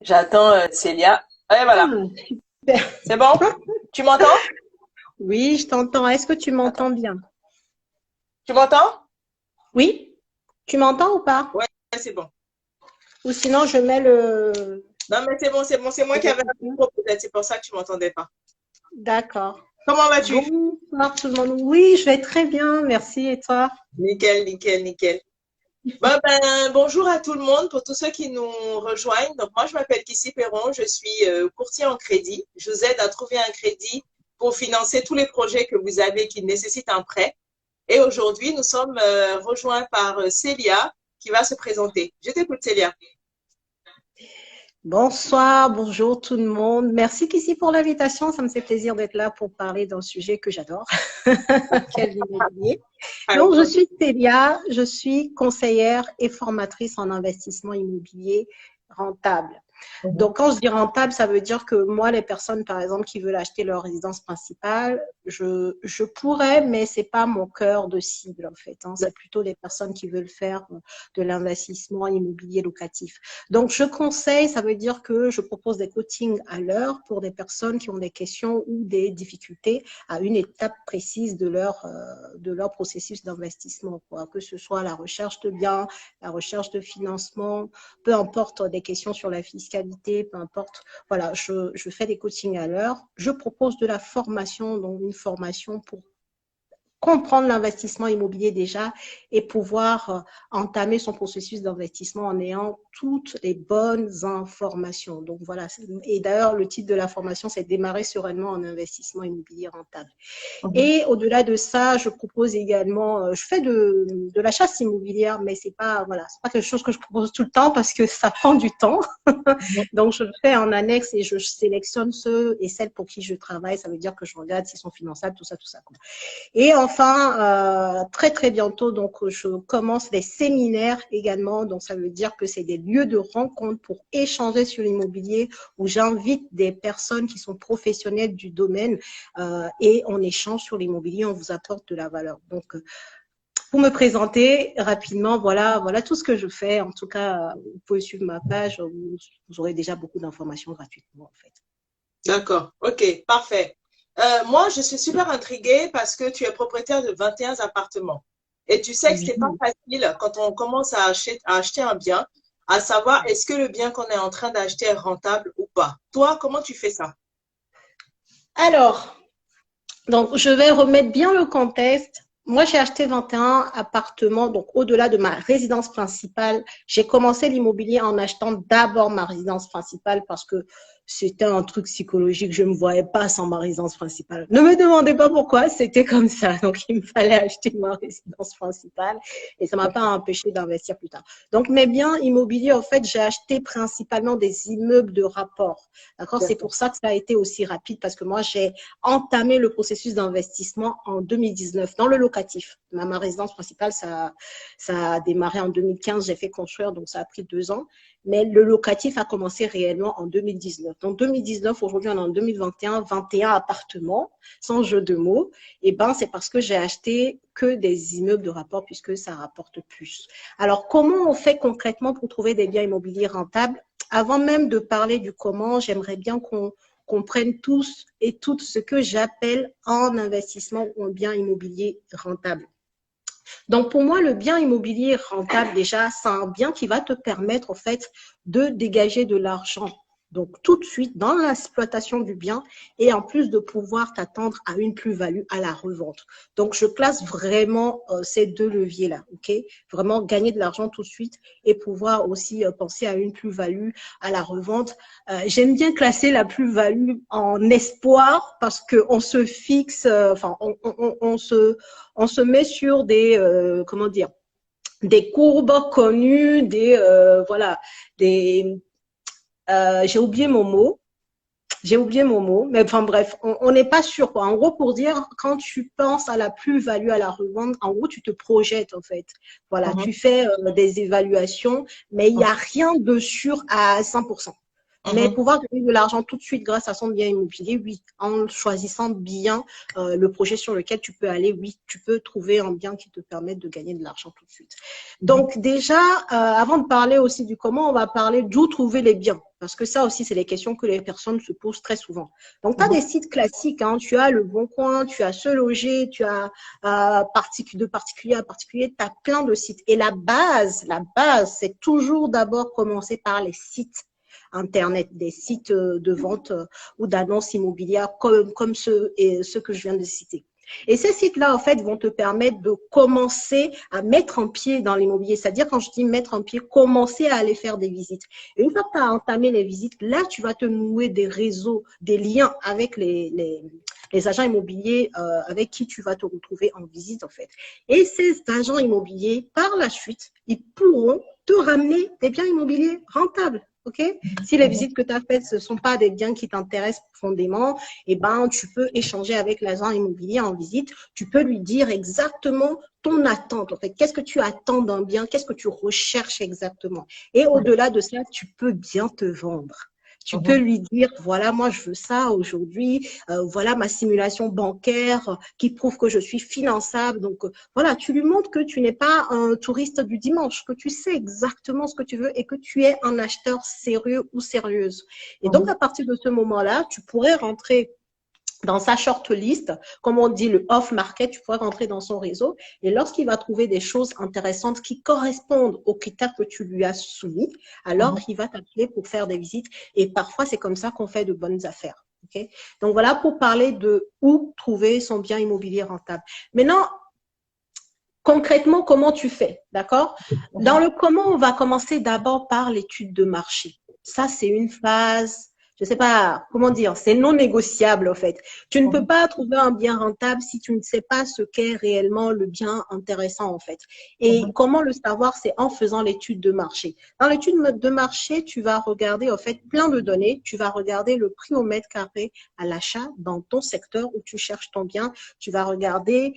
J'attends Célia. Et voilà. Ah, super. C'est bon? Tu m'entends? Oui, je t'entends. Est-ce que tu Attends. m'entends bien? Tu m'entends? Oui? Tu m'entends ou pas? Ouais, c'est bon. Ou sinon, je mets Non, mais c'est bon, c'est bon. C'est moi les qui avais un écouteurs. micro, peut-être. C'est pour ça que tu m'entendais pas. D'accord. Comment vas-tu? Bonsoir tout le monde. Oui, je vais très bien. Merci. Et toi? Nickel, nickel, nickel. Bonjour à tout le monde, pour tous ceux qui nous rejoignent. Donc, moi, je m'appelle Kissy Perron. Je suis courtier en crédit. Je vous aide à trouver un crédit pour financer tous les projets que vous avez qui nécessitent un prêt. Et aujourd'hui, nous sommes rejoints par Célia qui va se présenter. Je t'écoute, Célia. Bonsoir, bonjour tout le monde. Merci Kissy pour l'invitation. Ça me fait plaisir d'être là pour parler d'un sujet que j'adore, quel l'immobilier. Donc, je suis Célia, je suis conseillère et formatrice en investissement immobilier rentable. Donc, quand je dis rentable, ça veut dire que moi, les personnes, par exemple, qui veulent acheter leur résidence principale, je pourrais, mais c'est pas mon cœur de cible, en fait. Hein. C'est plutôt les personnes qui veulent faire de l'investissement immobilier locatif. Donc, je conseille, ça veut dire que je propose des coachings à l'heure pour des personnes qui ont des questions ou des difficultés à une étape précise de leur processus d'investissement, quoi. Que ce soit la recherche de biens, la recherche de financement, peu importe des questions sur la fiscalité, peu importe. Voilà, je fais des coachings à l'heure. Je propose de la formation, donc une formation pour comprendre l'investissement immobilier déjà et pouvoir entamer son processus d'investissement en ayant toutes les bonnes informations. Donc voilà, et d'ailleurs le titre de la formation c'est démarrer sereinement en investissement immobilier rentable. Et au-delà de ça, je propose également, je fais de la chasse immobilière, mais c'est pas, voilà, c'est pas quelque chose que je propose tout le temps parce que ça prend du temps. Donc, je le fais en annexe et je sélectionne ceux et celles pour qui je travaille. Ça veut dire que je regarde s'ils sont finançables, tout ça, tout ça. Et enfin, très très bientôt, donc je commence des séminaires également. Donc ça veut dire que c'est des lieux de rencontre pour échanger sur l'immobilier où j'invite des personnes qui sont professionnelles du domaine et on échange sur l'immobilier, on vous apporte de la valeur. Donc pour me présenter rapidement, voilà tout ce que je fais. En tout cas, vous pouvez suivre ma page, vous aurez déjà beaucoup d'informations gratuitement en fait. D'accord, ok, parfait. Moi, je suis super intriguée parce que tu es propriétaire de 21 appartements. Et tu sais que Oui. c'est pas facile quand on commence à acheter un bien, à savoir est-ce que le bien qu'on est en train d'acheter est rentable ou pas. Toi, comment tu fais ça? Alors, donc, je vais remettre bien le contexte. Moi, j'ai acheté 21 appartements. Donc, au-delà de ma résidence principale, j'ai commencé l'immobilier en achetant d'abord ma résidence principale parce que c'était un truc psychologique. Je ne me voyais pas sans ma résidence principale. Ne me demandez pas pourquoi, c'était comme ça. Donc, il me fallait acheter ma résidence principale et ça ne m'a pas empêché d'investir plus tard. Donc, mes biens immobiliers, en fait, j'ai acheté principalement des immeubles de rapport. D'accord? C'est pour ça que ça a été aussi rapide parce que moi, j'ai entamé le processus d'investissement en 2019 dans le locatif. Ma résidence principale, ça a démarré en 2015, j'ai fait construire, donc ça a pris 2 ans. Mais le locatif a commencé réellement en 2019. Donc 2019, aujourd'hui on est en 2021, 21 appartements, sans jeu de mots. Et ben c'est parce que j'ai acheté que des immeubles de rapport puisque ça rapporte plus. Alors comment on fait concrètement pour trouver des biens immobiliers rentables? Avant même de parler du comment, j'aimerais bien qu'on comprennent tous et toutes ce que j'appelle en investissement ou en bien immobilier rentable. Donc, pour moi, le bien immobilier rentable, déjà, c'est un bien qui va te permettre, en fait, de dégager de l'argent. Donc, tout de suite, dans l'exploitation du bien et en plus de pouvoir t'attendre à une plus-value à la revente. Donc, je classe vraiment ces deux leviers-là, OK? Vraiment gagner de l'argent tout de suite et pouvoir aussi penser à une plus-value à la revente. J'aime bien classer la plus-value en espoir parce qu'on se fixe, enfin, on se met sur des, comment dire, des courbes connues, voilà, des, j'ai oublié mon mot. J'ai oublié mon mot, mais enfin bref, on n'est pas sûr, quoi. En gros, pour dire, quand tu penses à la plus-value à la revente, en gros, tu te projettes, en fait. Voilà, Mhm, tu fais des évaluations, mais il n'y a rien de sûr à 100%. Mais mhm. pouvoir gagner de l'argent tout de suite grâce à son bien immobilier, oui, en choisissant bien le projet sur lequel tu peux aller, oui, tu peux trouver un bien qui te permette de gagner de l'argent tout de suite. Donc déjà, avant de parler aussi du comment, on va parler d'où trouver les biens. Parce que ça aussi, c'est les questions que les personnes se posent très souvent. Donc, tu as des sites classiques, hein, tu as Le Bon Coin, tu as Se Loger, tu as de particulier à particulier, tu as plein de sites. Et la base, c'est toujours d'abord commencer par les sites Internet, des sites de vente ou d'annonces immobilières comme ceux que je viens de citer. Et ces sites-là, en fait, vont te permettre de commencer à mettre un pied dans l'immobilier. C'est-à-dire, quand je dis mettre un pied, commencer à aller faire des visites. Et une fois que tu as entamé les visites, là, tu vas te nouer des réseaux, des liens avec les agents immobiliers avec qui tu vas te retrouver en visite, en fait. Et ces agents immobiliers, par la suite, ils pourront te ramener des biens immobiliers rentables. Okay? Si les visites que tu as faites, ce ne sont pas des biens qui t'intéressent profondément, eh ben, tu peux échanger avec l'agent immobilier en visite. Tu peux lui dire exactement ton attente. En fait, qu'est-ce que tu attends d'un bien? Qu'est-ce que tu recherches exactement? Et au-delà de ça, tu peux bien te vendre. Tu peux lui dire, voilà, moi, je veux ça aujourd'hui. Voilà ma simulation bancaire qui prouve que je suis finançable. Donc, voilà, tu lui montres que tu n'es pas un touriste du dimanche, que tu sais exactement ce que tu veux et que tu es un acheteur sérieux ou sérieuse. Et donc, à partir de ce moment-là, tu pourrais rentrer dans sa shortlist, comme on dit le off-market, tu pourrais rentrer dans son réseau et lorsqu'il va trouver des choses intéressantes qui correspondent aux critères que tu lui as soumis, alors il va t'appeler pour faire des visites et parfois c'est comme ça qu'on fait de bonnes affaires. Okay? Donc voilà pour parler de où trouver son bien immobilier rentable. Maintenant, concrètement, comment tu fais, d'accord? Dans le comment, on va commencer d'abord par l'étude de marché. Ça, c'est une phase, je ne sais pas comment dire, c'est non négociable en fait. Tu ne peux pas trouver un bien rentable si tu ne sais pas ce qu'est réellement le bien intéressant en fait. Et comment le savoir, c'est en faisant l'étude de marché. Dans l'étude de marché, tu vas regarder en fait plein de données. Tu vas regarder le prix au mètre carré à l'achat dans ton secteur où tu cherches ton bien. Tu vas regarder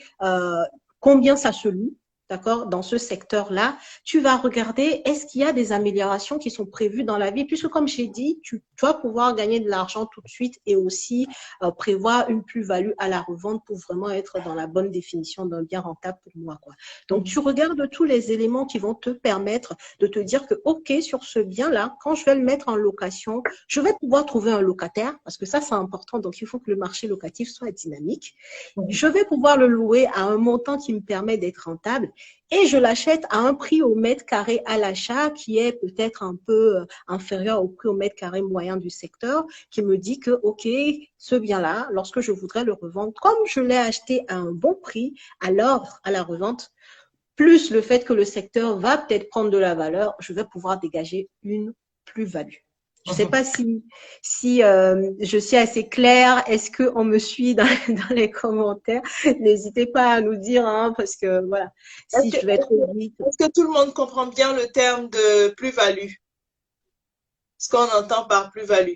combien ça se loue, d'accord, dans ce secteur-là. Tu vas regarder, est-ce qu'il y a des améliorations qui sont prévues dans la vie, puisque comme j'ai dit, tu dois pouvoir gagner de l'argent tout de suite et aussi prévoir une plus-value à la revente pour vraiment être dans la bonne définition d'un bien rentable pour moi, quoi. Donc, tu regardes tous les éléments qui vont te permettre de te dire que, OK, sur ce bien-là, quand je vais le mettre en location, je vais pouvoir trouver un locataire, parce que ça, c'est important. Donc, il faut que le marché locatif soit dynamique. Je vais pouvoir le louer à un montant qui me permet d'être rentable et je l'achète à un prix au mètre carré à l'achat qui est peut-être un peu inférieur au prix au mètre carré moyen du secteur, qui me dit que, OK, ce bien-là, lorsque je voudrais le revendre, comme je l'ai acheté à un bon prix, alors à la revente, plus le fait que le secteur va peut-être prendre de la valeur, je vais pouvoir dégager une plus-value. Je ne sais pas si je suis assez claire. Est-ce qu'on me suit dans les commentaires? N'hésitez pas à nous dire, hein, parce que voilà, si je vais trop vite. Est-ce que tout le monde comprend bien le terme de plus-value? Ce qu'on entend par plus-value?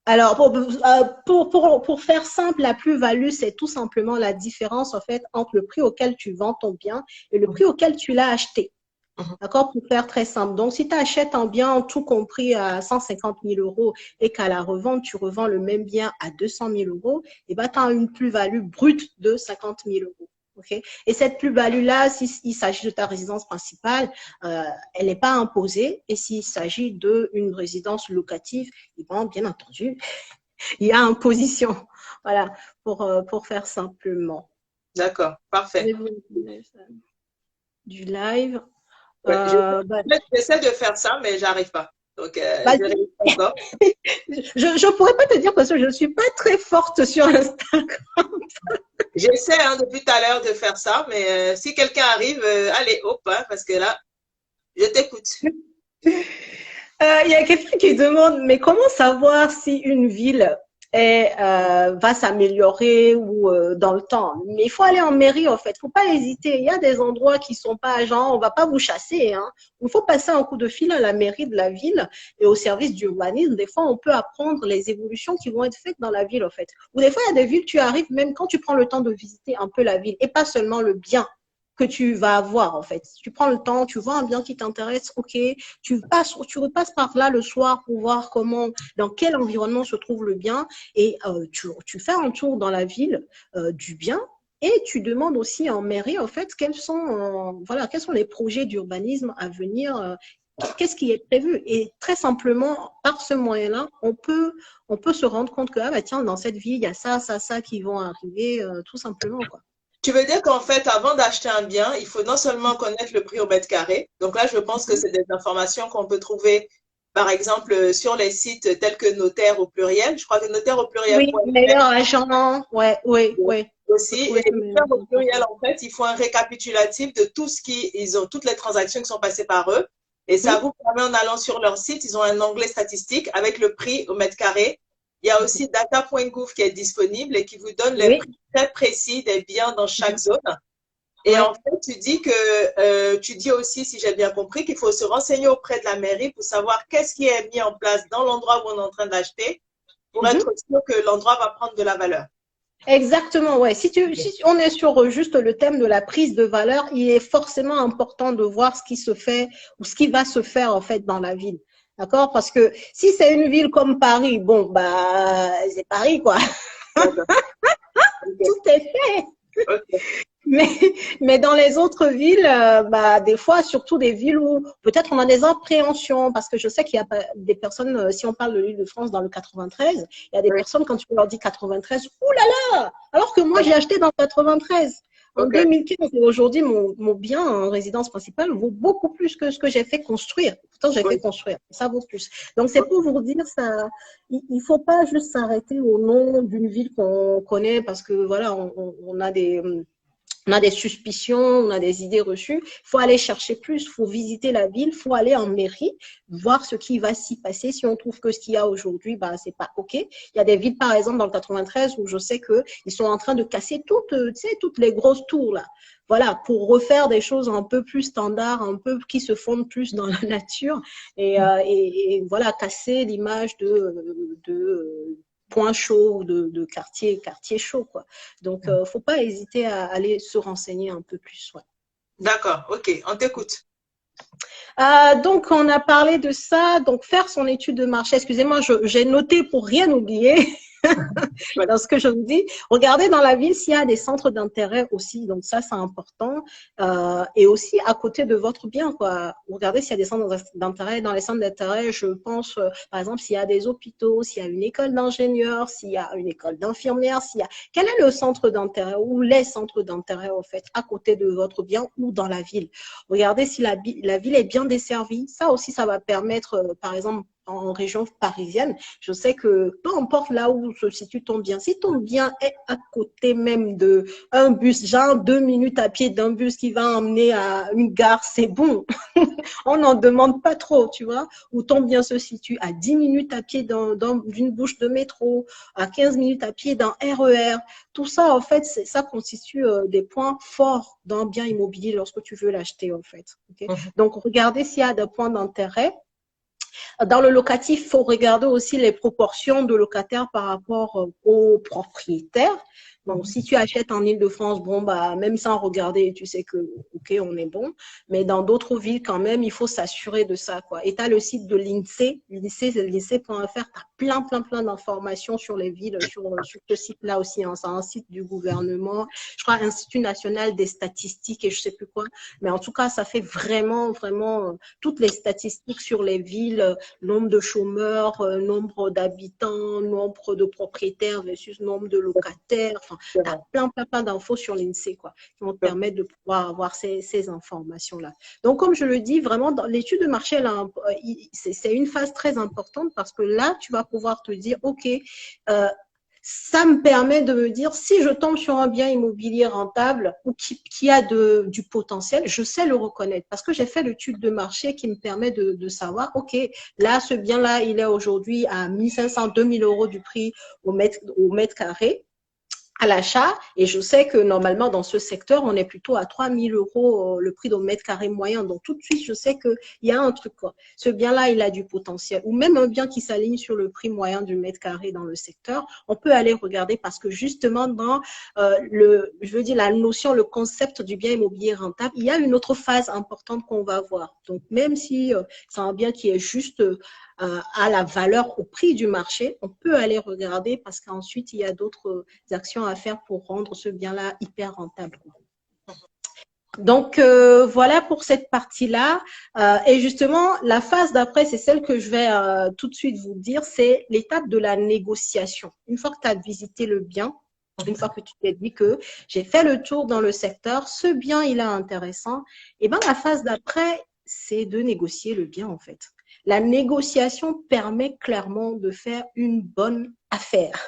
Alors, pour faire simple, la plus-value, c'est tout simplement la différence en fait entre le prix auquel tu vends ton bien et le prix auquel tu l'as acheté. D'accord, pour faire très simple. Donc, si tu achètes un bien tout compris à 150 000 euros et qu'à la revente, tu revends le même bien à 200 000 euros, et ben, tu as une plus-value brute de 50 000 euros. Okay? Et cette plus-value-là, s'il s'agit de ta résidence principale, elle n'est pas imposée. Et s'il s'agit d'une résidence locative, et ben, bien entendu, il y a imposition. Voilà, pour faire simplement. D'accord, parfait. Du live. Ouais, j'essaie de faire ça, mais j'arrive pas. Donc, je pourrais pas te dire parce que je suis pas très forte sur Instagram. J'essaie depuis tout à l'heure de faire ça, mais si quelqu'un arrive, allez, hop, hein, parce que là, je t'écoute. Il y a quelqu'un qui demande, mais comment savoir si une ville va s'améliorer ou dans le temps? Mais il faut aller en mairie, en fait. Il ne faut pas hésiter. Il y a des endroits qui ne sont pas, genre, on ne va pas vous chasser. Hein. Il faut passer un coup de fil à la mairie de la ville et au service d'urbanisme. Des fois, on peut apprendre les évolutions qui vont être faites dans la ville, en fait. Ou des fois, il y a des villes, tu arrives même quand tu prends le temps de visiter un peu la ville et pas seulement le bien que tu vas avoir, en fait. Tu prends le temps, tu vois un bien qui t'intéresse, OK, tu repasses par là le soir pour voir dans quel environnement se trouve le bien et tu fais un tour dans la ville du bien et tu demandes aussi en mairie, en fait, quels sont les projets d'urbanisme à venir qu'est-ce qui est prévu? Et très simplement, par ce moyen-là, on peut se rendre compte que, ah bah tiens, dans cette ville, il y a ça qui vont arriver, tout simplement, quoi. Tu veux dire qu'en fait, avant d'acheter un bien, il faut non seulement connaître le prix au mètre carré. Donc là, je pense que c'est des informations qu'on peut trouver, par exemple, sur les sites tels que Notaire au pluriel. Je crois que Notaire au Oui, pluriel.fr meilleur agent, ouais, oui, oui. aussi. Trouver Et ce meilleur Notaire au pluriel, agent. en fait, il faut un récapitulatif de tout ce ils ont, toutes les transactions qui sont passées par eux. Et ça Mhm. vous permet, en allant sur leur site, ils ont un onglet statistique avec le prix au mètre carré. Il y a aussi data.gouv qui est disponible et qui vous donne les Oui, prix très précis des biens dans chaque zone. Et oui. en fait, tu dis aussi, si j'ai bien compris, qu'il faut se renseigner auprès de la mairie pour savoir qu'est-ce qui est mis en place dans l'endroit où on est en train d'acheter pour être Mhm. sûr que l'endroit va prendre de la valeur. Exactement, ouais. Si on est sur juste le thème de la prise de valeur, il est forcément important de voir ce qui se fait ou ce qui va se faire en fait dans la ville. D'accord? Parce que si c'est une ville comme Paris, bon, bah, c'est Paris, quoi. D'accord. Ok. Tout est fait. Ok. Mais, mais dans les autres villes, bah, des fois, surtout des villes où peut-être on a des appréhensions, parce que je sais qu'il y a des personnes, si on parle de l'île de France dans le 93, il y a des Oui. personnes, quand tu leur dis 93, ouh là là, alors que moi j'ai acheté dans le 93 en Ok. 2015 et aujourd'hui mon bien en résidence principale vaut beaucoup plus que ce que j'ai fait construire. Pourtant j'ai fait Oui. construire, ça vaut plus. Donc c'est pour vous dire ça, il faut pas juste s'arrêter au nom d'une ville qu'on connaît parce que voilà on a des suspicions, on a des idées reçues. Il faut aller chercher plus, il faut visiter la ville, il faut aller en mairie, voir ce qui va s'y passer. Si on trouve que ce qu'il y a aujourd'hui, bah, c'est pas OK. Il y a des villes, par exemple, dans le 93, où je sais qu'ils sont en train de casser toutes les grosses tours, là. Voilà, pour refaire des choses un peu plus standards, un peu qui se fondent plus dans la nature et voilà, casser l'image de point chaud ou de quartier chaud, quoi. Donc, faut pas hésiter à aller se renseigner un peu plus. Ouais. D'accord. Ok. On t'écoute. Donc, on a parlé de ça. Donc, faire son étude de marché. Excusez-moi, j'ai noté pour rien oublier. Ouais. Dans ce que je vous dis, regardez dans la ville s'il y a des centres d'intérêt aussi. Donc ça, c'est important. Et aussi à côté de votre bien, quoi. Regardez s'il y a des centres d'intérêt. Dans les centres d'intérêt, je pense, par exemple, s'il y a des hôpitaux, s'il y a une école d'ingénieurs, s'il y a une école d'infirmières, s'il y a… Quel est le centre d'intérêt ou les centres d'intérêt, en fait, à côté de votre bien ou dans la ville? Regardez si la ville est bien desservie. Ça aussi, ça va permettre, par exemple, en région parisienne, je sais que peu importe là où se situe ton bien, si ton bien est à côté même de un bus, genre 2 minutes à pied d'un bus qui va emmener à une gare, c'est bon. On n'en demande pas trop, tu vois. Ou ton bien se situe à 10 minutes à pied d'une bouche de métro, à 15 minutes à pied d'un RER. Tout ça, en fait, ça constitue des points forts d'un bien immobilier lorsque tu veux l'acheter, en fait. Okay? Donc, regardez s'il y a des points d'intérêt. Dans le locatif, il faut regarder aussi les proportions de locataires par rapport aux propriétaires. Donc, si tu achètes en Île-de-France, bon, bah, même sans regarder, tu sais que, OK, on est bon. Mais dans d'autres villes, quand même, il faut s'assurer de ça, quoi. Et tu as le site de l'INSEE, l'INSEE.fr, tu as plein d'informations sur les villes, sur ce site-là aussi. Hein. C'est un site du gouvernement, je crois, Institut national des statistiques et je sais plus quoi. Mais en tout cas, ça fait vraiment toutes les statistiques sur les villes, nombre de chômeurs, nombre d'habitants, nombre de propriétaires versus nombre de locataires. Enfin, tu as plein d'infos sur l'INSEE, quoi, qui vont te permettre de pouvoir avoir ces informations-là. Donc, comme je le dis, vraiment, dans l'étude de marché, c'est une phase très importante parce que là, tu vas pouvoir te dire, OK, ça me permet de me dire, si je tombe sur un bien immobilier rentable ou qui a du potentiel, je sais le reconnaître parce que j'ai fait l'étude de marché qui me permet de savoir, OK, là, ce bien-là, il est aujourd'hui à 1500, 2000 euros du prix au mètre carré à l'achat et je sais que normalement dans ce secteur on est plutôt à 3000 euros le prix d'un mètre carré moyen, donc tout de suite je sais qu'il y a un truc, quoi. Ce bien là il a du potentiel, ou même un bien qui s'aligne sur le prix moyen du mètre carré dans le secteur, on peut aller regarder parce que justement dans je veux dire la notion, le concept du bien immobilier rentable, il y a une autre phase importante qu'on va voir. Donc même si c'est un bien qui est juste à la valeur au prix du marché, on peut aller regarder parce qu'ensuite il y a d'autres actions à faire pour rendre ce bien-là hyper rentable. Donc, voilà pour cette partie-là. Et justement, la phase d'après, c'est celle que je vais tout de suite vous dire, c'est l'étape de la négociation. Une fois que tu as visité le bien, une fois que tu t'es dit que j'ai fait le tour dans le secteur, ce bien, il est intéressant, et bien la phase d'après, c'est de négocier le bien, en fait. La négociation permet clairement de faire une bonne affaire.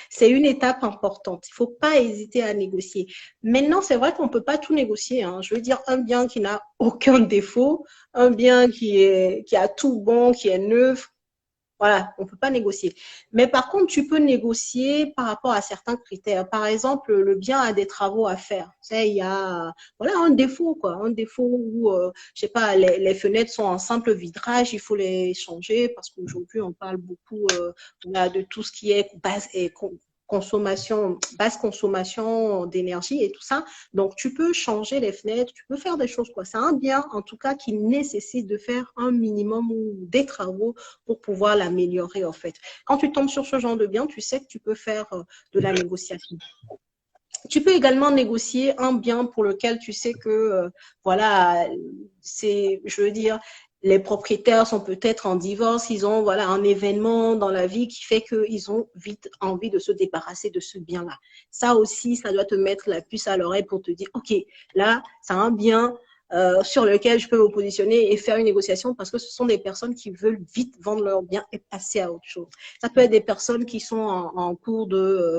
C'est une étape importante. Il ne faut pas hésiter à négocier. Maintenant, c'est vrai qu'on ne peut pas tout négocier, hein. Je veux dire, un bien qui n'a aucun défaut, un bien qui a tout bon, qui est neuf, voilà, on ne peut pas négocier. Mais par contre, tu peux négocier par rapport à certains critères. Par exemple, le bien a des travaux à faire. Tu sais, il y a voilà, un défaut, quoi. Un défaut où, je sais pas, les fenêtres sont en simple vitrage, il faut les changer parce qu'aujourd'hui, on parle beaucoup de tout ce qui est base et consommation, basse consommation d'énergie et tout ça. Donc, tu peux changer les fenêtres, tu peux faire des choses, quoi. C'est un bien, en tout cas, qui nécessite de faire un minimum ou des travaux pour pouvoir l'améliorer, en fait. Quand tu tombes sur ce genre de bien, tu sais que tu peux faire de la négociation. Tu peux également négocier un bien pour lequel tu sais que, voilà, c'est, je veux dire, les propriétaires sont peut-être en divorce, ils ont voilà un événement dans la vie qui fait qu'ils ont vite envie de se débarrasser de ce bien-là. Ça aussi, ça doit te mettre la puce à l'oreille pour te dire, OK, là, c'est un bien sur lequel je peux me positionner et faire une négociation parce que ce sont des personnes qui veulent vite vendre leurs biens et passer à autre chose. Ça peut être des personnes qui sont en cours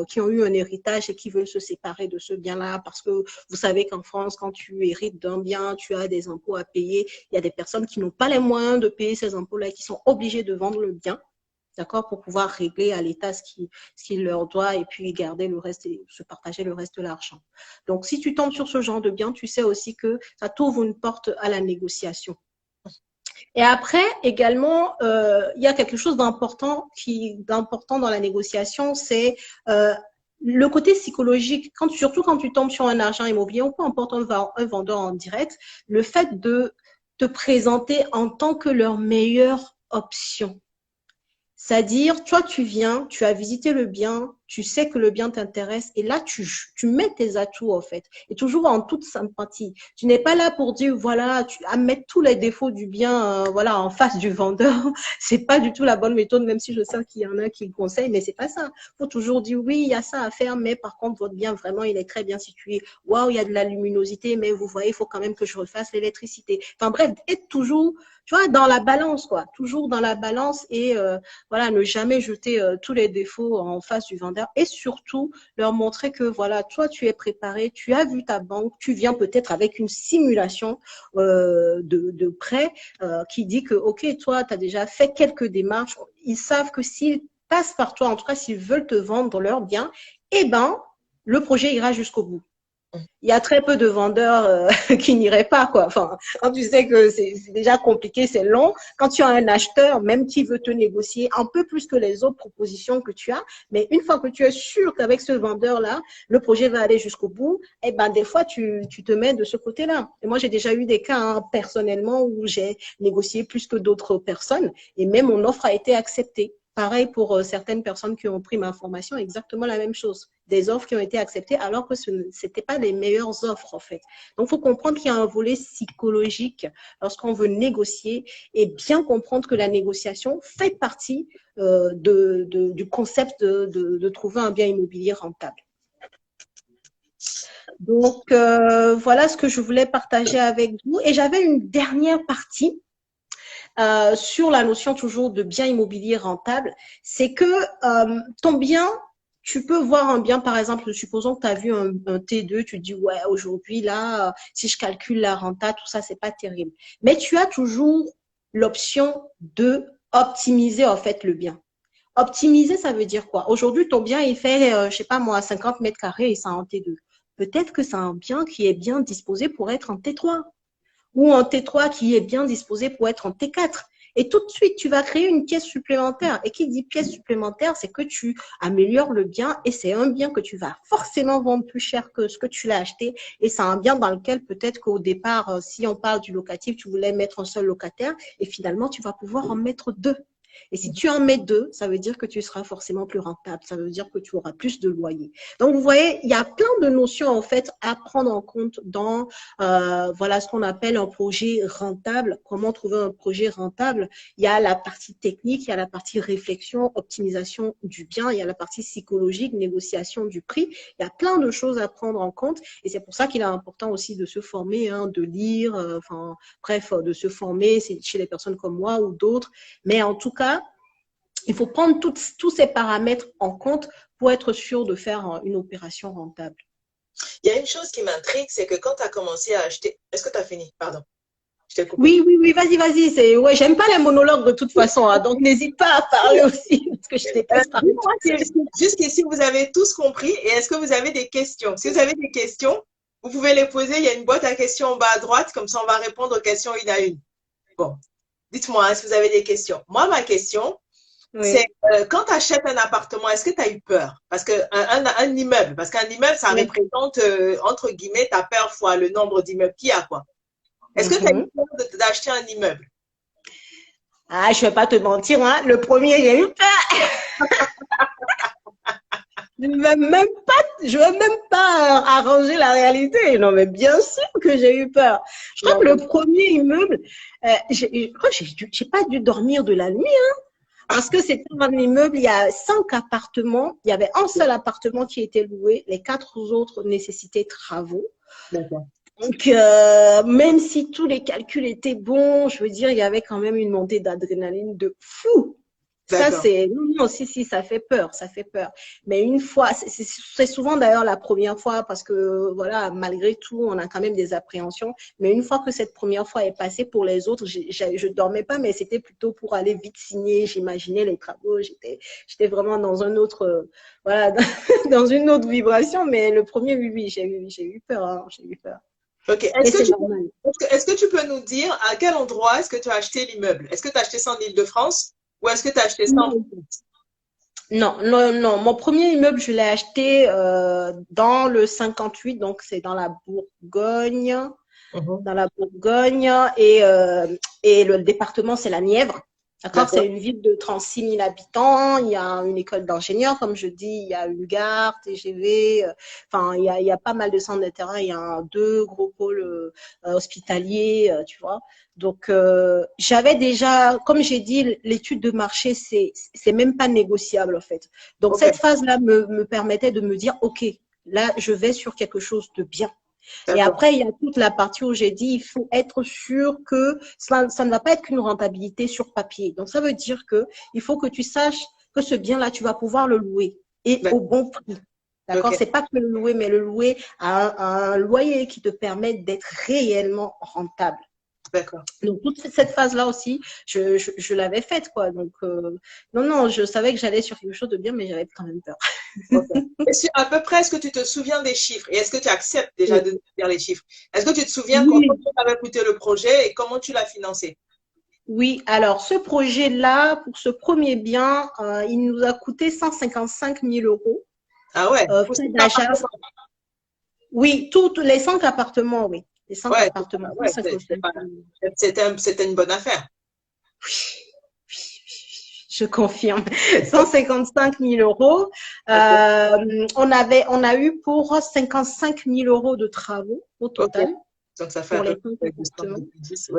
qui ont eu un héritage et qui veulent se séparer de ce bien-là parce que vous savez qu'en France, quand tu hérites d'un bien, tu as des impôts à payer. Il y a des personnes qui n'ont pas les moyens de payer ces impôts-là, qui sont obligées de vendre le bien, d'accord, pour pouvoir régler à l'État ce qu'il leur doit et puis garder le reste et se partager le reste de l'argent. Donc, si tu tombes sur ce genre de bien, tu sais aussi que ça t'ouvre une porte à la négociation. Et après, également, il y a quelque chose d'important dans la négociation, c'est le côté psychologique. Surtout quand tu tombes sur un agent immobilier ou peu importe un vendeur en direct, le fait de te présenter en tant que leur meilleure option. C'est-à-dire, toi, tu viens, tu as visité le bien, tu sais que le bien t'intéresse et là, tu mets tes atouts, en fait, et toujours en toute sympathie. Tu n'es pas là pour dire, voilà, à mettre tous les défauts du bien, voilà, en face du vendeur. C'est pas du tout la bonne méthode, même si je sais qu'il y en a qui le conseillent, mais c'est pas ça. Faut toujours dire, oui, il y a ça à faire, mais par contre, votre bien, vraiment, il est très bien situé. Waouh, il y a de la luminosité, mais vous voyez, il faut quand même que je refasse l'électricité. Enfin bref, être toujours, tu vois, dans la balance, quoi. Toujours dans la balance et voilà, ne jamais jeter tous les défauts en face du vendeur et surtout leur montrer que voilà, toi tu es préparé, tu as vu ta banque, tu viens peut-être avec une simulation de prêt qui dit que ok, toi tu as déjà fait quelques démarches, ils savent que s'ils passent par toi, en tout cas s'ils veulent te vendre leur bien, eh ben le projet ira jusqu'au bout. Il y a très peu de vendeurs qui n'iraient pas, quoi. Enfin, quand tu sais que c'est déjà compliqué, c'est long. Quand tu as un acheteur, même qui veut te négocier un peu plus que les autres propositions que tu as, mais une fois que tu es sûr qu'avec ce vendeur-là, le projet va aller jusqu'au bout, eh ben, des fois, tu te mets de ce côté-là. Et moi, j'ai déjà eu des cas, hein, personnellement, où j'ai négocié plus que d'autres personnes et même mon offre a été acceptée. Pareil pour certaines personnes qui ont pris ma formation, exactement la même chose. Des offres qui ont été acceptées alors que ce n'étaient pas les meilleures offres, en fait. Donc, il faut comprendre qu'il y a un volet psychologique lorsqu'on veut négocier et bien comprendre que la négociation fait partie du concept de trouver un bien immobilier rentable. Donc, voilà ce que je voulais partager avec vous. Et j'avais une dernière partie sur la notion toujours de bien immobilier rentable, c'est que ton bien, tu peux voir un bien, par exemple, supposons que tu as vu un T2, tu te dis, ouais, aujourd'hui, là, si je calcule la renta, tout ça, c'est pas terrible. Mais tu as toujours l'option de optimiser, en fait, le bien. Optimiser, ça veut dire quoi? Aujourd'hui, ton bien, il fait, je sais pas moi, 50 mètres carrés et c'est en T2. Peut-être que c'est un bien qui est bien disposé pour être en T3 ou un T3 qui est bien disposé pour être en T4. Et tout de suite, tu vas créer une pièce supplémentaire. Et qui dit pièce supplémentaire, c'est que tu améliores le bien et c'est un bien que tu vas forcément vendre plus cher que ce que tu l'as acheté. Et c'est un bien dans lequel peut-être qu'au départ, si on parle du locatif, tu voulais mettre un seul locataire et finalement, tu vas pouvoir en mettre deux. Et si tu en mets 2, ça veut dire que tu seras forcément plus rentable. Ça veut dire que tu auras plus de loyer. Donc, vous voyez, il y a plein de notions, en fait, à prendre en compte dans, voilà, ce qu'on appelle un projet rentable. Comment trouver un projet rentable? Il y a la partie technique, il y a la partie réflexion, optimisation du bien, il y a la partie psychologique, négociation du prix. Il y a plein de choses à prendre en compte. Et c'est pour ça qu'il est important aussi de se former, hein, de lire, enfin, bref, de se former chez les personnes comme moi ou d'autres. Mais en tout cas, il faut prendre tous ces paramètres en compte pour être sûr de faire une opération rentable. Il y a une chose qui m'intrigue, c'est que quand tu as commencé à acheter… Est-ce que tu as fini? Pardon, je t'ai coupé. Oui, vas-y. Ouais, j'aime pas les monologues de toute façon, hein, donc n'hésite pas à parler aussi, parce que je déteste parler. Jusqu'ici, vous avez tous compris. Et est-ce que vous avez des questions? Si vous avez des questions, vous pouvez les poser. Il y a une boîte à questions en bas à droite, comme ça on va répondre aux questions une à une. Bon, dites-moi, est-ce que vous avez des questions? Moi, ma question, c'est quand tu achètes un appartement, est-ce que tu as eu peur? Parce qu'un immeuble, ça représente, entre guillemets, ta peur fois le nombre d'immeubles qu'il y a, quoi. Est-ce que tu as eu peur d'acheter un immeuble? Ah, je vais pas te mentir, hein. Le premier, j'ai eu peur. Je ne veux même pas arranger la réalité. Non, mais bien sûr que j'ai eu peur. Je crois que le premier immeuble, je crois que j'ai pas dû dormir de la nuit, hein, parce que c'était un immeuble, il y a 5 appartements. Il y avait un seul appartement qui était loué. Les 4 autres nécessitaient travaux. D'accord. Donc, même si tous les calculs étaient bons, je veux dire, il y avait quand même une montée d'adrénaline de fou. Ça, c'est… Non, si, ça fait peur, ça fait peur. Mais une fois, c'est souvent d'ailleurs la première fois parce que, voilà, malgré tout, on a quand même des appréhensions. Mais une fois que cette première fois est passée pour les autres, je dormais pas, mais c'était plutôt pour aller vite signer. J'imaginais les travaux. J'étais vraiment dans un autre, voilà, dans une autre vibration. Mais le premier, oui, j'ai eu peur, hein, j'ai eu peur. Ok. Est-ce que tu peux nous dire à quel endroit est-ce que tu as acheté l'immeuble? Est-ce que tu as acheté ça en Île-de-France ou est-ce que tu as acheté ça en France? Non. Mon premier immeuble, je l'ai acheté dans le 58, donc c'est dans la Bourgogne. Dans la Bourgogne et le département, c'est la Nièvre. D'accord, c'est une ville de 36 000 habitants. Il y a une école d'ingénieurs, comme je dis, il y a une gare, TGV. Enfin, il y a pas mal de centres d'intérêt. Il y a 2 gros pôles hospitaliers, tu vois. Donc, j'avais déjà, comme j'ai dit, l'étude de marché, c'est même pas négociable en fait. Donc, cette phase-là me permettait de me dire, ok, là, je vais sur quelque chose de bien. Et après, il y a toute la partie où j'ai dit, il faut être sûr que ça ne va pas être qu'une rentabilité sur papier. Donc, ça veut dire qu'il faut que tu saches que ce bien-là, tu vas pouvoir le louer et au bon prix. D'accord? C'est pas que le louer, mais le louer à un loyer qui te permet d'être réellement rentable. D'accord. Donc, toute cette phase-là aussi, je l'avais faite, quoi. Donc, non, je savais que j'allais sur quelque chose de bien, mais j'avais quand même peur. À peu près, est-ce que tu te souviens des chiffres? Et est-ce que tu acceptes déjà de dire les chiffres? Est-ce que tu te souviens combien t'avait coûté le projet et comment tu l'as financé? Oui, alors ce projet-là, pour ce premier bien, il nous a coûté 155 000 euros. Ah ouais? Oui, tous les 5 appartements, oui. Les 5 appartements. Ouais, c'était une bonne affaire. Je confirme. 155 000 euros. On a eu pour 55 000 euros de travaux au total. Donc, ça fait pour à les peu près 10,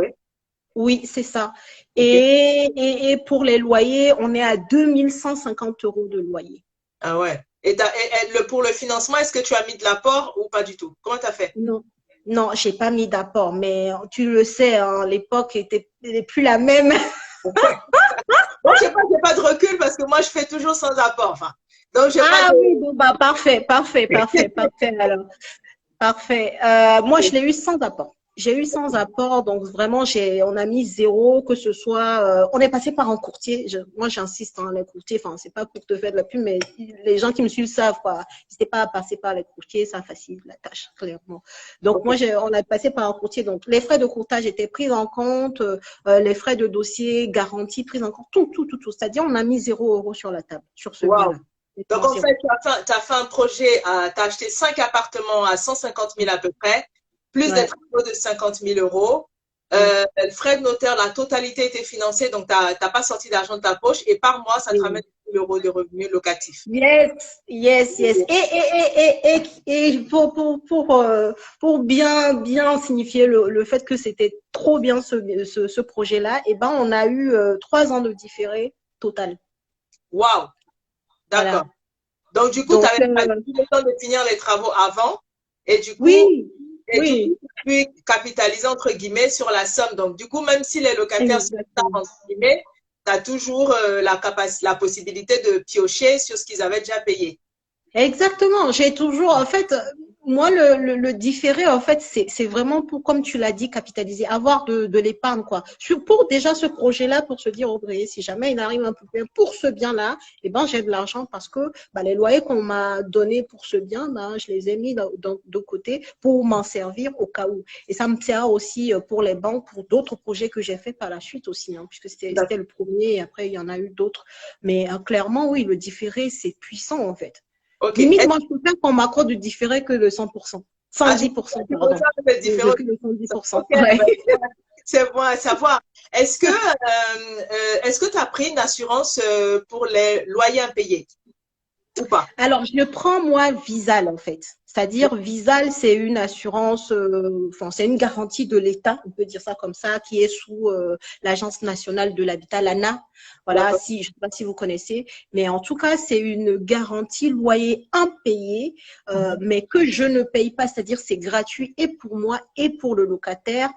oui, c'est ça. Et pour les loyers, on est à 2150 euros de loyer. Ah ouais. Et pour le financement, est-ce que tu as mis de l'apport ou pas du tout? Comment tu as fait? Non, je n'ai pas mis d'apport, mais tu le sais, hein, l'époque n'est plus la même. Moi, je n'ai pas de recul parce que moi, je fais toujours sans apport. Enfin, donc, oui, bon, bah, parfait alors. Parfait. Moi, je l'ai eu sans apport. J'ai eu sans apport, donc vraiment, on a mis 0, que ce soit… on est passé par un courtier. Moi, j'insiste, hein, les courtiers, enfin, c'est pas pour te faire de la pub, mais les gens qui me suivent savent, quoi. N'hésitez pas à passer par les courtiers, ça facilite la tâche, clairement. Donc, moi, on a passé par un courtier. Donc, les frais de courtage étaient pris en compte, les frais de dossier, garantie pris en compte, tout. C'est-à-dire, on a mis 0 euros sur la table, sur ce bien-là. Donc, en fait, tu as fait un projet, tu as acheté 5 appartements à 150 000 à peu près, plus des travaux de 50 000 euros. Le frais de notaire, la totalité était financée, donc tu n'as pas sorti d'argent de ta poche. Et par mois, ça te ramène 1 000 € de revenus locatifs. Yes, yes, yes. Et pour bien signifier le fait que c'était trop bien ce projet-là, eh ben, on a eu 3 ans de différé total. Waouh, d'accord. Voilà. Donc, du coup, tu avais pas eu le temps de finir les travaux avant. Et du coup, oui, tu peux capitaliser, entre guillemets, sur la somme. Donc, du coup, même si les locataires sont tard, entre guillemets, tu as toujours la possibilité de piocher sur ce qu'ils avaient déjà payé. Exactement. J'ai toujours, en fait, moi, le différé, en fait, c'est vraiment pour, comme tu l'as dit, capitaliser, avoir de l'épargne, quoi. Pour déjà ce projet-là, pour se dire, oh, si jamais il arrive un peu bien pour ce bien-là, eh ben, j'ai de l'argent parce que bah, les loyers qu'on m'a donnés pour ce bien, bah, je les ai mis de côté pour m'en servir au cas où. Et ça me sert aussi pour les banques, pour d'autres projets que j'ai fait par la suite aussi, hein, puisque c'était le premier et après, il y en a eu d'autres. Mais clairement, oui, le différé, c'est puissant, en fait. Okay. Limite, moi, je préfère qu'on m'accorde du différé que de 100%. 110%, pardon. Que de 110%. Okay, ouais. C'est bon à savoir. Est-ce que tu as pris une assurance pour les loyers impayés ou pas? Alors, je prends, moi, Visal, en fait. C'est-à-dire, Visal, c'est une assurance, c'est une garantie de l'État, on peut dire ça comme ça, qui est sous l'Agence nationale de l'habitat, l'ANA. Voilà, je ne sais pas si vous connaissez, mais en tout cas, c'est une garantie loyer impayé, mais que je ne paye pas, c'est-à-dire c'est gratuit et pour moi et pour le locataire,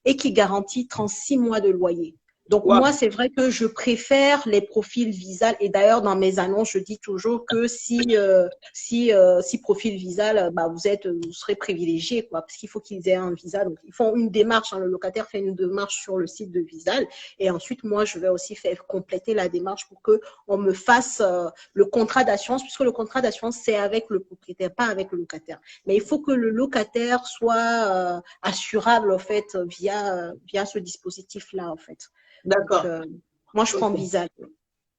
et qui garantit 36 mois de loyer. Donc, moi, c'est vrai que je préfère les profils Visal. Et d'ailleurs, dans mes annonces, je dis toujours que si profil Visal, bah, vous serez privilégié, quoi, parce qu'il faut qu'ils aient un Visal. Donc, ils font une démarche, hein, le locataire fait une démarche sur le site de Visal. Et ensuite, moi, je vais aussi faire compléter la démarche pour qu'on me fasse le contrat d'assurance, puisque le contrat d'assurance, c'est avec le propriétaire, pas avec le locataire. Mais il faut que le locataire soit assurable, en fait, via ce dispositif-là, en fait. D'accord. Moi, je prends Visal.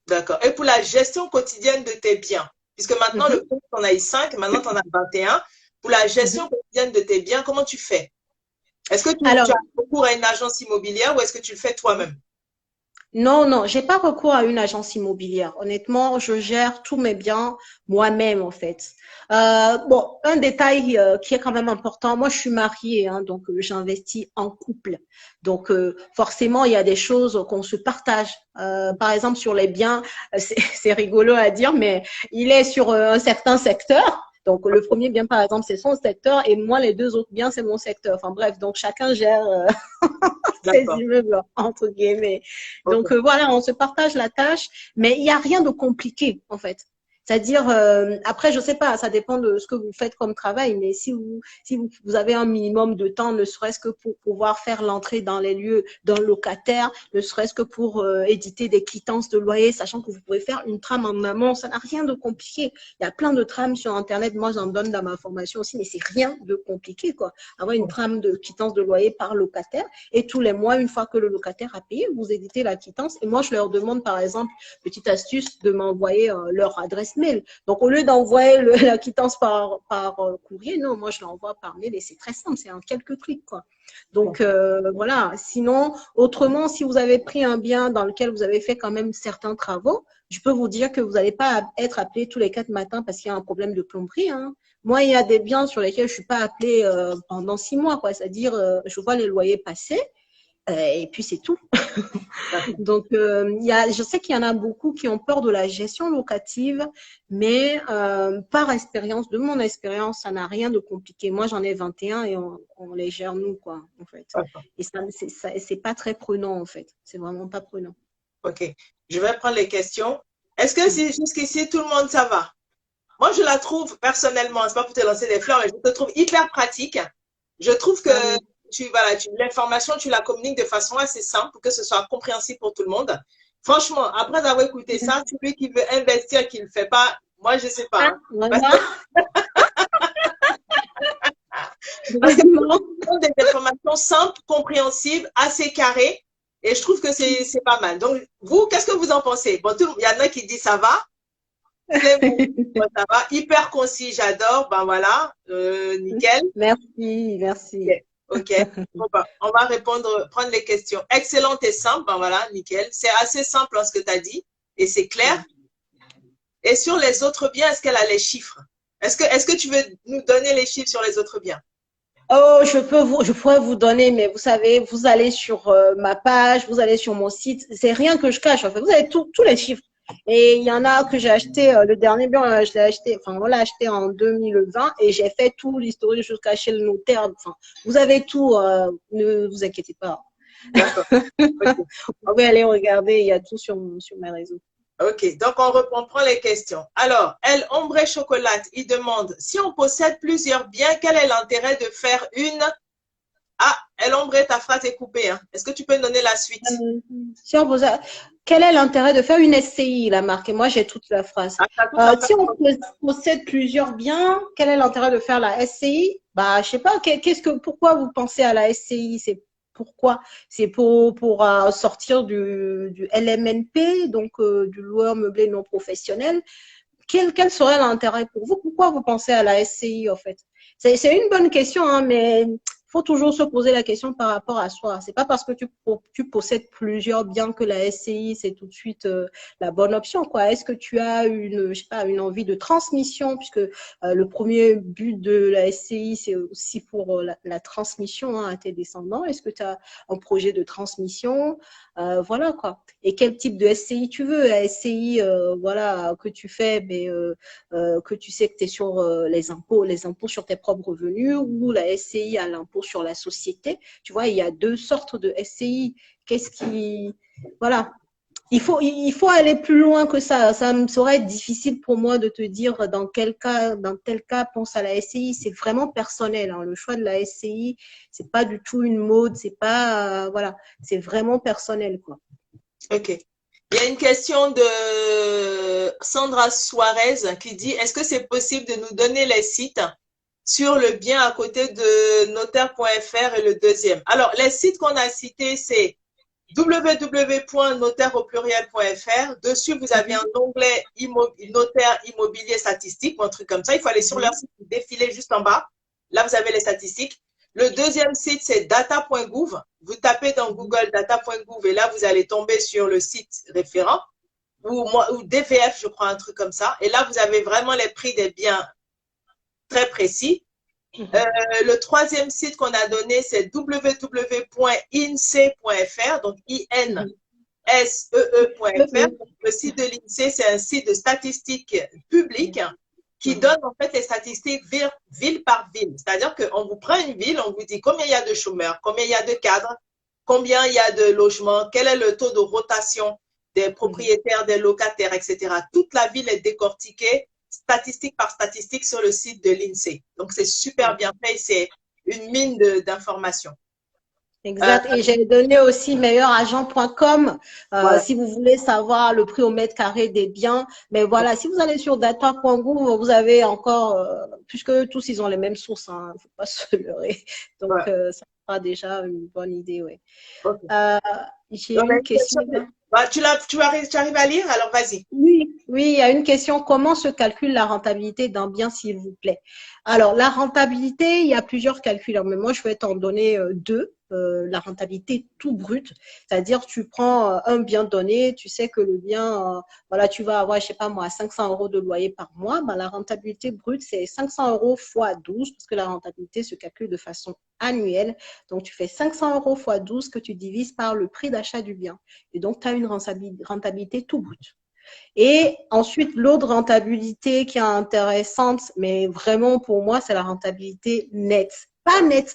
D'accord. Et pour la gestion quotidienne de tes biens, puisque maintenant, le compte, on a eu 5, maintenant, tu en as 21. Pour la gestion quotidienne de tes biens, comment tu fais? Est-ce que tu as recours à une agence immobilière ou est-ce que tu le fais toi-même? Non, j'ai pas recours à une agence immobilière. Honnêtement, je gère tous mes biens moi-même, en fait. Un détail qui est quand même important. Moi, je suis mariée, hein, donc j'investis en couple. Donc, forcément, il y a des choses qu'on se partage. Par exemple, sur les biens, c'est rigolo à dire, mais il est sur un certain secteur. Donc, le premier bien, par exemple, c'est son secteur et moi, les 2 autres biens, c'est mon secteur. Enfin, bref, donc chacun gère ses immeubles, entre guillemets. Donc, voilà, on se partage la tâche, mais il n'y a rien de compliqué, en fait. C'est-à-dire, après, je sais pas, ça dépend de ce que vous faites comme travail, mais si vous avez un minimum de temps, ne serait-ce que pour pouvoir faire l'entrée dans les lieux d'un locataire, ne serait-ce que pour éditer des quittances de loyer, sachant que vous pouvez faire une trame en amont, ça n'a rien de compliqué. Il y a plein de trames sur Internet, moi j'en donne dans ma formation aussi, mais c'est rien de compliqué, quoi. Avoir une trame de quittance de loyer par locataire, et tous les mois, une fois que le locataire a payé, vous éditez la quittance, et moi je leur demande, par exemple, petite astuce, de m'envoyer leur adresse mail. Donc, au lieu d'envoyer la quittance par courrier, non, moi, je l'envoie par mail et c'est très simple, c'est en quelques clics, quoi. Donc, voilà. Sinon, autrement, si vous avez pris un bien dans lequel vous avez fait quand même certains travaux, je peux vous dire que vous n'allez pas être appelé tous les 4 matins parce qu'il y a un problème de plomberie, hein. Moi, il y a des biens sur lesquels je ne suis pas appelée pendant 6 mois, quoi. C'est-à-dire, je vois les loyers passer. Et puis c'est tout. Donc, je sais qu'il y en a beaucoup qui ont peur de la gestion locative, mais par expérience, de mon expérience, ça n'a rien de compliqué. Moi, j'en ai 21 et on les gère nous, quoi, en fait. Et c'est pas très prenant, en fait. C'est vraiment pas prenant. Ok. Je vais prendre les questions. Est-ce que si jusqu'ici, tout le monde, ça va? Moi, je la trouve personnellement, c'est pas pour te lancer des fleurs, mais je te trouve hyper pratique. Je trouve que l'information, tu la communiques de façon assez simple pour que ce soit compréhensible pour tout le monde. Franchement, après avoir écouté ça, celui qui veut investir, qui ne le fait pas, moi, je ne sais pas. Parce que des informations simples, compréhensibles, assez carrées, et je trouve que c'est pas mal. Donc, vous, qu'est-ce que vous en pensez? Bon, il y en a qui disent ça va. Ça va, hyper concis, j'adore. Ben voilà, nickel. Merci. OK. Bon, bah, on va prendre les questions. Excellente et simple. Ben voilà, nickel. C'est assez simple ce que tu as dit et c'est clair. Et sur les autres biens, est-ce qu'elle a les chiffres? Est-ce que tu veux nous donner les chiffres sur les autres biens? Oh, je pourrais vous donner, mais vous savez, vous allez sur ma page, vous allez sur mon site, c'est rien que je cache, en fait. Vous avez tous les chiffres. Et il y en a que j'ai acheté, le dernier bien, je l'ai acheté, enfin, on l'a acheté en 2020 et j'ai fait tout l'historique jusqu'à chez le notaire. Enfin, vous avez tout, ne vous inquiétez pas. D'accord. Okay. Vous pouvez aller regarder, il y a tout sur mes réseaux. OK, donc on prend les questions. Alors, El Ombre Chocolat, il demande, si on possède plusieurs biens, quel est l'intérêt de faire une… Ah, El Ombre, ta phrase est coupée. Hein. Est-ce que tu peux donner la suite? Si on pose, quel est l'intérêt de faire une SCI, il a marqué. Moi, j'ai toute la phrase. Si on possède plusieurs biens, quel est l'intérêt de faire la SCI? Bah, je sais pas. Pourquoi vous pensez à la SCI? Pourquoi? C'est pour sortir du LMNP, donc du loueur meublé non professionnel. Quel serait l'intérêt pour vous? Pourquoi vous pensez à la SCI, en fait? C'est une bonne question, hein, mais il faut toujours se poser la question par rapport à soi. C'est pas parce que tu possèdes plusieurs biens que la SCI, c'est tout de suite la bonne option, quoi. Est-ce que tu as je sais pas, une envie de transmission, puisque le premier but de la SCI, c'est aussi pour la transmission, hein, à tes descendants. Est-ce que tu as un projet de transmission? Voilà, quoi. Et quel type de SCI tu veux? La SCI, voilà, que tu fais, mais que tu sais que tu es sur les impôts sur tes propres revenus, ou la SCI à l'impôt sur la société. Tu vois, il y a deux sortes de SCI. Voilà. Il faut aller plus loin que ça. Ça me serait difficile pour moi de te dire dans tel cas, pense à la SCI. C'est vraiment personnel, hein. Le choix de la SCI, c'est pas du tout une mode. C'est pas, voilà, c'est vraiment personnel, quoi. OK. Il y a une question de Sandra Suarez qui dit, est-ce que c'est possible de nous donner les sites sur le bien à côté de notaire.fr et le deuxième? Alors, les sites qu'on a cités, c'est www.notaire.fr. Dessus, vous avez un onglet notaire immobilier statistique ou un truc comme ça. Il faut aller sur leur site, défiler juste en bas. Là, vous avez les statistiques. Le deuxième site, c'est data.gouv. Vous tapez dans Google data.gouv et là, vous allez tomber sur le site référent ou DVF, je crois, un truc comme ça. Et là, vous avez vraiment les prix des biens très précis. Le troisième site qu'on a donné, c'est www.insee.fr, donc INSEE.fr. Le site de l'INSEE, c'est un site de statistiques publiques qui donne en fait les statistiques ville par ville. C'est-à-dire qu'on vous prend une ville, on vous dit combien il y a de chômeurs, combien il y a de cadres, combien il y a de logements, quel est le taux de rotation des propriétaires, des locataires, etc. Toute la ville est décortiquée statistique par statistique sur le site de l'INSEE. Donc, c'est super bien fait. C'est une mine d'informations. Exact. Et j'ai donné aussi meilleuragent.com Voilà. si vous voulez savoir le prix au mètre carré des biens. Mais voilà, si vous allez sur data.gouv, vous avez encore, puisque tous ils ont les mêmes sources, hein, faut pas se leurrer. Donc, voilà. Ça sera déjà une bonne idée, ouais. Okay. J'ai une question. Tu arrives à lire, alors vas-y. Oui, il y a une question. Comment se calcule la rentabilité d'un bien, s'il vous plaît? Alors, la rentabilité, il y a plusieurs calculs, mais moi, je vais t'en donner deux. La rentabilité tout brut, c'est-à-dire tu prends un bien donné, tu sais que le bien, voilà, tu vas avoir, je sais pas moi, 500 € de loyer par mois, ben, la rentabilité brute, c'est 500 € fois 12, parce que la rentabilité se calcule de façon annuelle. Donc, tu fais 500 € fois 12 que tu divises par le prix d'achat du bien. Et donc, tu as une rentabilité tout brut. Et ensuite, l'autre rentabilité qui est intéressante, mais vraiment pour moi, c'est la rentabilité nette. Pas net,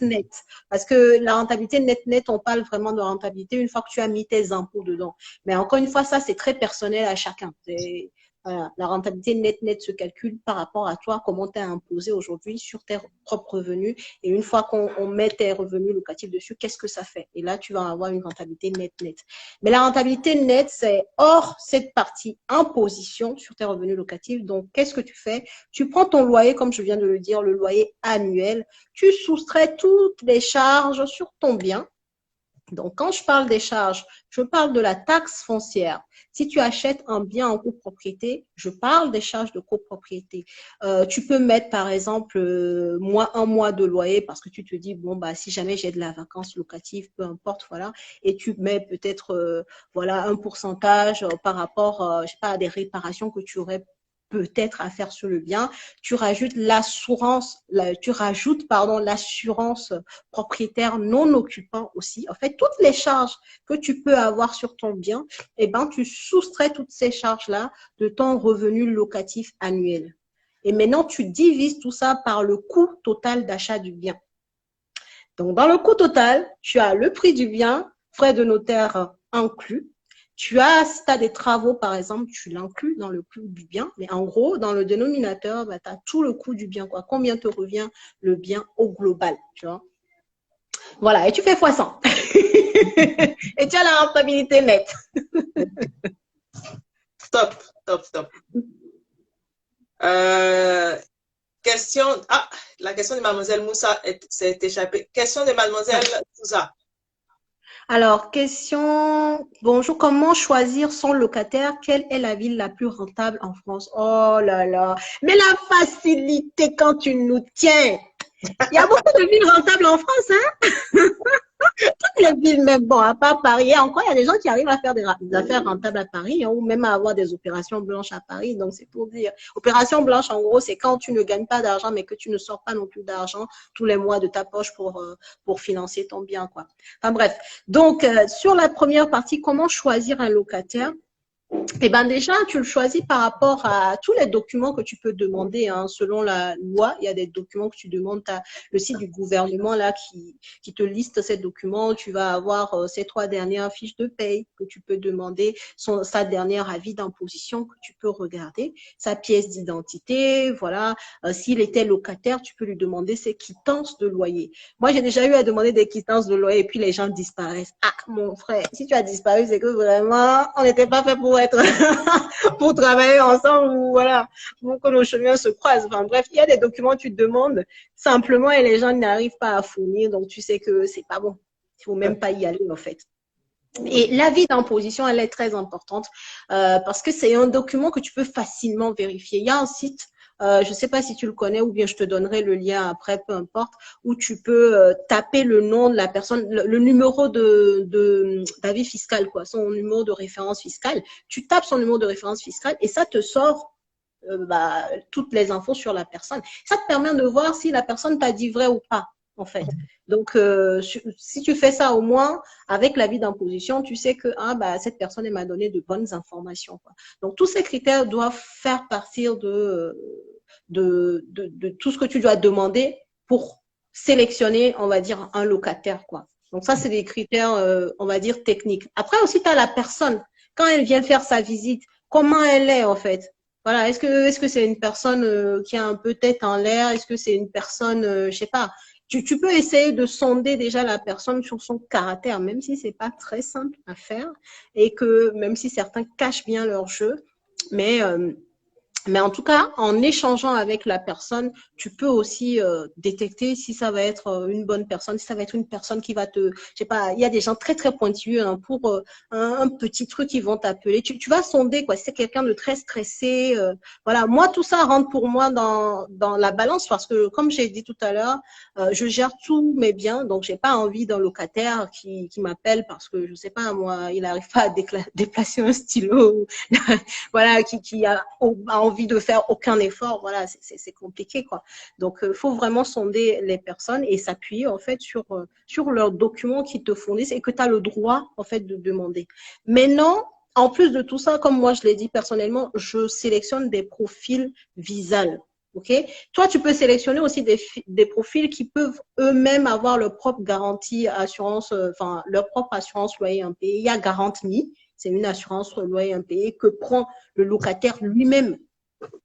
parce que la rentabilité net, on parle vraiment de rentabilité une fois que tu as mis tes impôts dedans. Mais encore une fois, ça, c'est très personnel à chacun. Voilà, la rentabilité net se calcule par rapport à toi, comment tu es imposé aujourd'hui sur tes propres revenus. Et une fois qu'on met tes revenus locatifs dessus, qu'est-ce que ça fait? Et là, tu vas avoir une rentabilité net. Mais la rentabilité nette, c'est hors cette partie imposition sur tes revenus locatifs. Donc, qu'est-ce que tu fais? Tu prends ton loyer, comme je viens de le dire, le loyer annuel. Tu soustrais toutes les charges sur ton bien. Donc, quand je parle des charges, je parle de la taxe foncière. Si tu achètes un bien en copropriété, je parle des charges de copropriété. Tu peux mettre, par exemple, un mois de loyer parce que tu te dis, bon, bah, si jamais j'ai de la vacance locative, peu importe, voilà, et tu mets peut-être, voilà, un pourcentage par rapport, je sais pas, à des réparations que tu aurais peut-être à faire sur le bien. Tu rajoutes l'assurance propriétaire non occupant aussi. En fait, toutes les charges que tu peux avoir sur ton bien, eh ben, tu soustrais toutes ces charges-là de ton revenu locatif annuel. Et maintenant, tu divises tout ça par le coût total d'achat du bien. Donc, dans le coût total, tu as le prix du bien, frais de notaire inclus. Si tu as des travaux, par exemple, tu l'inclus dans le coût du bien. Mais en gros, dans le dénominateur, bah, tu as tout le coût du bien, quoi. Combien te revient le bien au global, tu vois? Voilà, et tu fais x100. Et tu as la rentabilité nette. Top, top, top. Question. Ah, la question de Mademoiselle Moussa s'est échappée. Question de Mademoiselle Souza. Alors, question. Bonjour, comment choisir son locataire? Quelle est la ville la plus rentable en France? Oh là là. Mais la facilité quand tu nous tiens. Il y a beaucoup de villes rentables en France, hein? Toutes les villes, même bon, à part Paris, encore, il y a des gens qui arrivent à faire des affaires rentables à Paris, hein, ou même à avoir des opérations blanches à Paris. Donc, c'est pour dire. Opération blanche, en gros, c'est quand tu ne gagnes pas d'argent, mais que tu ne sors pas non plus d'argent tous les mois de ta poche pour financer ton bien, quoi. Enfin, bref. Donc, sur la première partie, comment choisir un locataire? Eh ben déjà, tu le choisis par rapport à tous les documents que tu peux demander, hein. Selon la loi, il y a des documents que tu demandes. Tu as le site du gouvernement là qui te liste ces documents. Tu vas avoir ces 3 dernières fiches de paye que tu peux demander, sa dernière avis d'imposition que tu peux regarder, sa pièce d'identité, voilà. S'il était locataire, tu peux lui demander ses quittances de loyer. Moi, j'ai déjà eu à demander des quittances de loyer et puis les gens disparaissent. Ah, mon frère, si tu as disparu, c'est que vraiment, on n'était pas fait pour être pour travailler ensemble ou voilà, pour que nos chemins se croisent. Enfin bref, il y a des documents que tu te demandes simplement et les gens n'arrivent pas à fournir, donc tu sais que c'est pas bon. Il faut même pas y aller en fait. Et l'avis d'imposition, elle est très importante parce que c'est un document que tu peux facilement vérifier. Il y a un site, je ne sais pas si tu le connais ou bien je te donnerai le lien après, peu importe, où tu peux taper le nom de la personne, le numéro d'avis fiscal, quoi, son numéro de référence fiscale. Tu tapes son numéro de référence fiscale et ça te sort toutes les infos sur la personne. Ça te permet de voir si la personne t'a dit vrai ou pas, en fait. Donc, si tu fais ça au moins avec l'avis d'imposition, tu sais que cette personne m'a donné de bonnes informations, quoi. Donc, tous ces critères doivent faire partir de tout ce que tu dois demander pour sélectionner, on va dire, un locataire, quoi. Donc, ça, c'est des critères, on va dire, techniques. Après aussi, tu as la personne. Quand elle vient faire sa visite, comment elle est, en fait? Voilà, est-ce que c'est une personne qui a un peu tête en l'air? Est-ce que c'est une personne, je sais pas. Tu peux essayer de sonder déjà la personne sur son caractère, même si c'est pas très simple à faire et que même si certains cachent bien leur jeu, mais en tout cas, en échangeant avec la personne, tu peux aussi détecter si ça va être une bonne personne, si ça va être une personne qui va je sais pas, il y a des gens très, très pointilleux hein, pour un petit truc, ils vont t'appeler. Tu vas sonder, quoi. Si c'est quelqu'un de très stressé, voilà. Moi, tout ça rentre pour moi dans la balance parce que, comme j'ai dit tout à l'heure, je gère tous mes biens, donc j'ai pas envie d'un locataire qui m'appelle parce que, je sais pas, moi, il n'arrive pas à déplacer un stylo, voilà, qui a envie de faire aucun effort, voilà, c'est compliqué, quoi. Donc, il faut vraiment sonder les personnes et s'appuyer, en fait, sur leurs documents qui te fournissent et que tu as le droit, en fait, de demander. Maintenant, en plus de tout ça, comme moi, je l'ai dit personnellement, je sélectionne des profils visales. OK? Toi, tu peux sélectionner aussi des profils qui peuvent eux-mêmes avoir leur propre garantie, assurance, leur propre assurance loyer impayé. Il y a GarantMe, c'est une assurance loyer impayé que prend le locataire lui-même.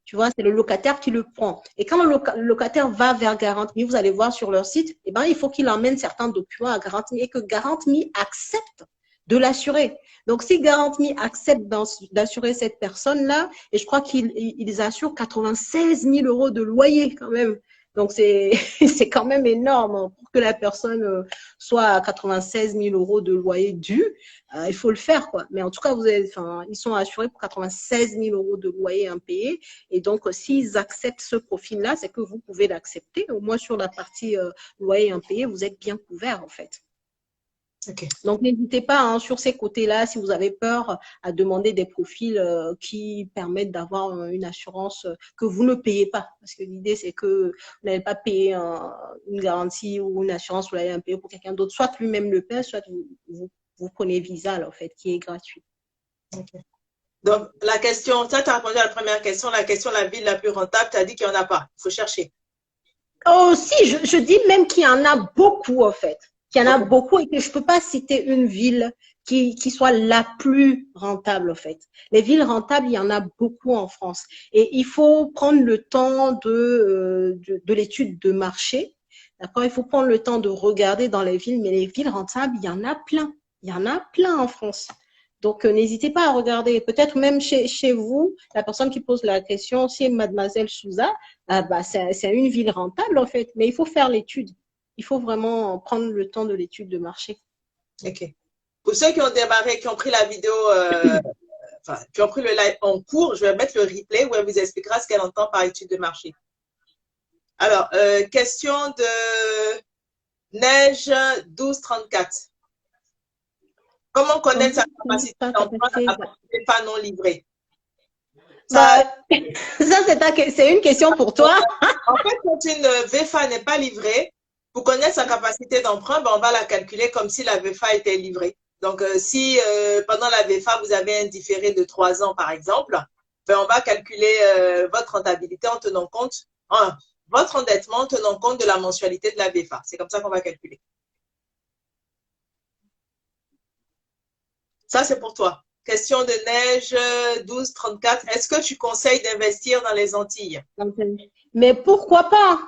Tu vois, c'est le locataire qui le prend. Et quand le locataire va vers GarantMe, vous allez voir sur leur site, eh ben, il faut qu'il emmène certains documents à GarantMe et que GarantMe accepte de l'assurer. Donc, si GarantMe accepte d'assurer cette personne-là, et je crois qu'ils assurent 96 000 € de loyer quand même. Donc, c'est quand même énorme hein, pour que la personne soit à 96 000 euros de loyer dû. Il faut le faire, quoi. Mais en tout cas, ils sont assurés pour 96 000 euros de loyer impayé. Et donc, s'ils acceptent ce profil-là, c'est que vous pouvez l'accepter. Au moins, sur la partie loyer impayé, vous êtes bien couvert, en fait. Okay. Donc, n'hésitez pas hein, sur ces côtés-là, si vous avez peur, à demander des profils qui permettent d'avoir une assurance que vous ne payez pas. Parce que l'idée, c'est que vous n'allez pas payer une garantie ou une assurance, vous l'allez payer pour quelqu'un d'autre. Soit lui-même le paie, soit vous prenez Visa, en fait, qui est gratuit. Okay. Donc, la question, ça, tu as répondu à la première question. La question, la ville la plus rentable, tu as dit qu'il n'y en a pas. Il faut chercher. Oh, si, je dis même qu'il y en a beaucoup, en fait. Qu'il y en a beaucoup et que je ne peux pas citer une ville qui soit la plus rentable, en fait. Les villes rentables, il y en a beaucoup en France. Et il faut prendre le temps de l'étude de marché. D'accord? Il faut prendre le temps de regarder dans les villes, mais les villes rentables, il y en a plein. Il y en a plein en France. Donc, n'hésitez pas à regarder. Peut-être même chez vous, la personne qui pose la question, c'est Mademoiselle Souza, c'est une ville rentable, en fait. Mais il faut faire l'étude. Il faut vraiment prendre le temps de l'étude de marché. OK. Pour ceux qui ont démarré, qui ont pris la vidéo, qui ont pris le live en cours, je vais mettre le replay où elle vous expliquera ce qu'elle entend par étude de marché. Alors, question de Neige 1234. Comment connaître sa capacité d'emprunt à des VFA non livrés? Ça, c'est une question pour toi. En fait, quand une VFA n'est pas livrée, pour connaître sa capacité d'emprunt, on va la calculer comme si la VFA était livrée. Donc, si pendant la VFA, vous avez un différé de 3 ans, par exemple, on va calculer votre rentabilité en tenant compte, votre endettement en tenant compte de la mensualité de la VFA. C'est comme ça qu'on va calculer. Ça, c'est pour toi. Question de Neige 1234. Est-ce que tu conseilles d'investir dans les Antilles? Mais pourquoi pas?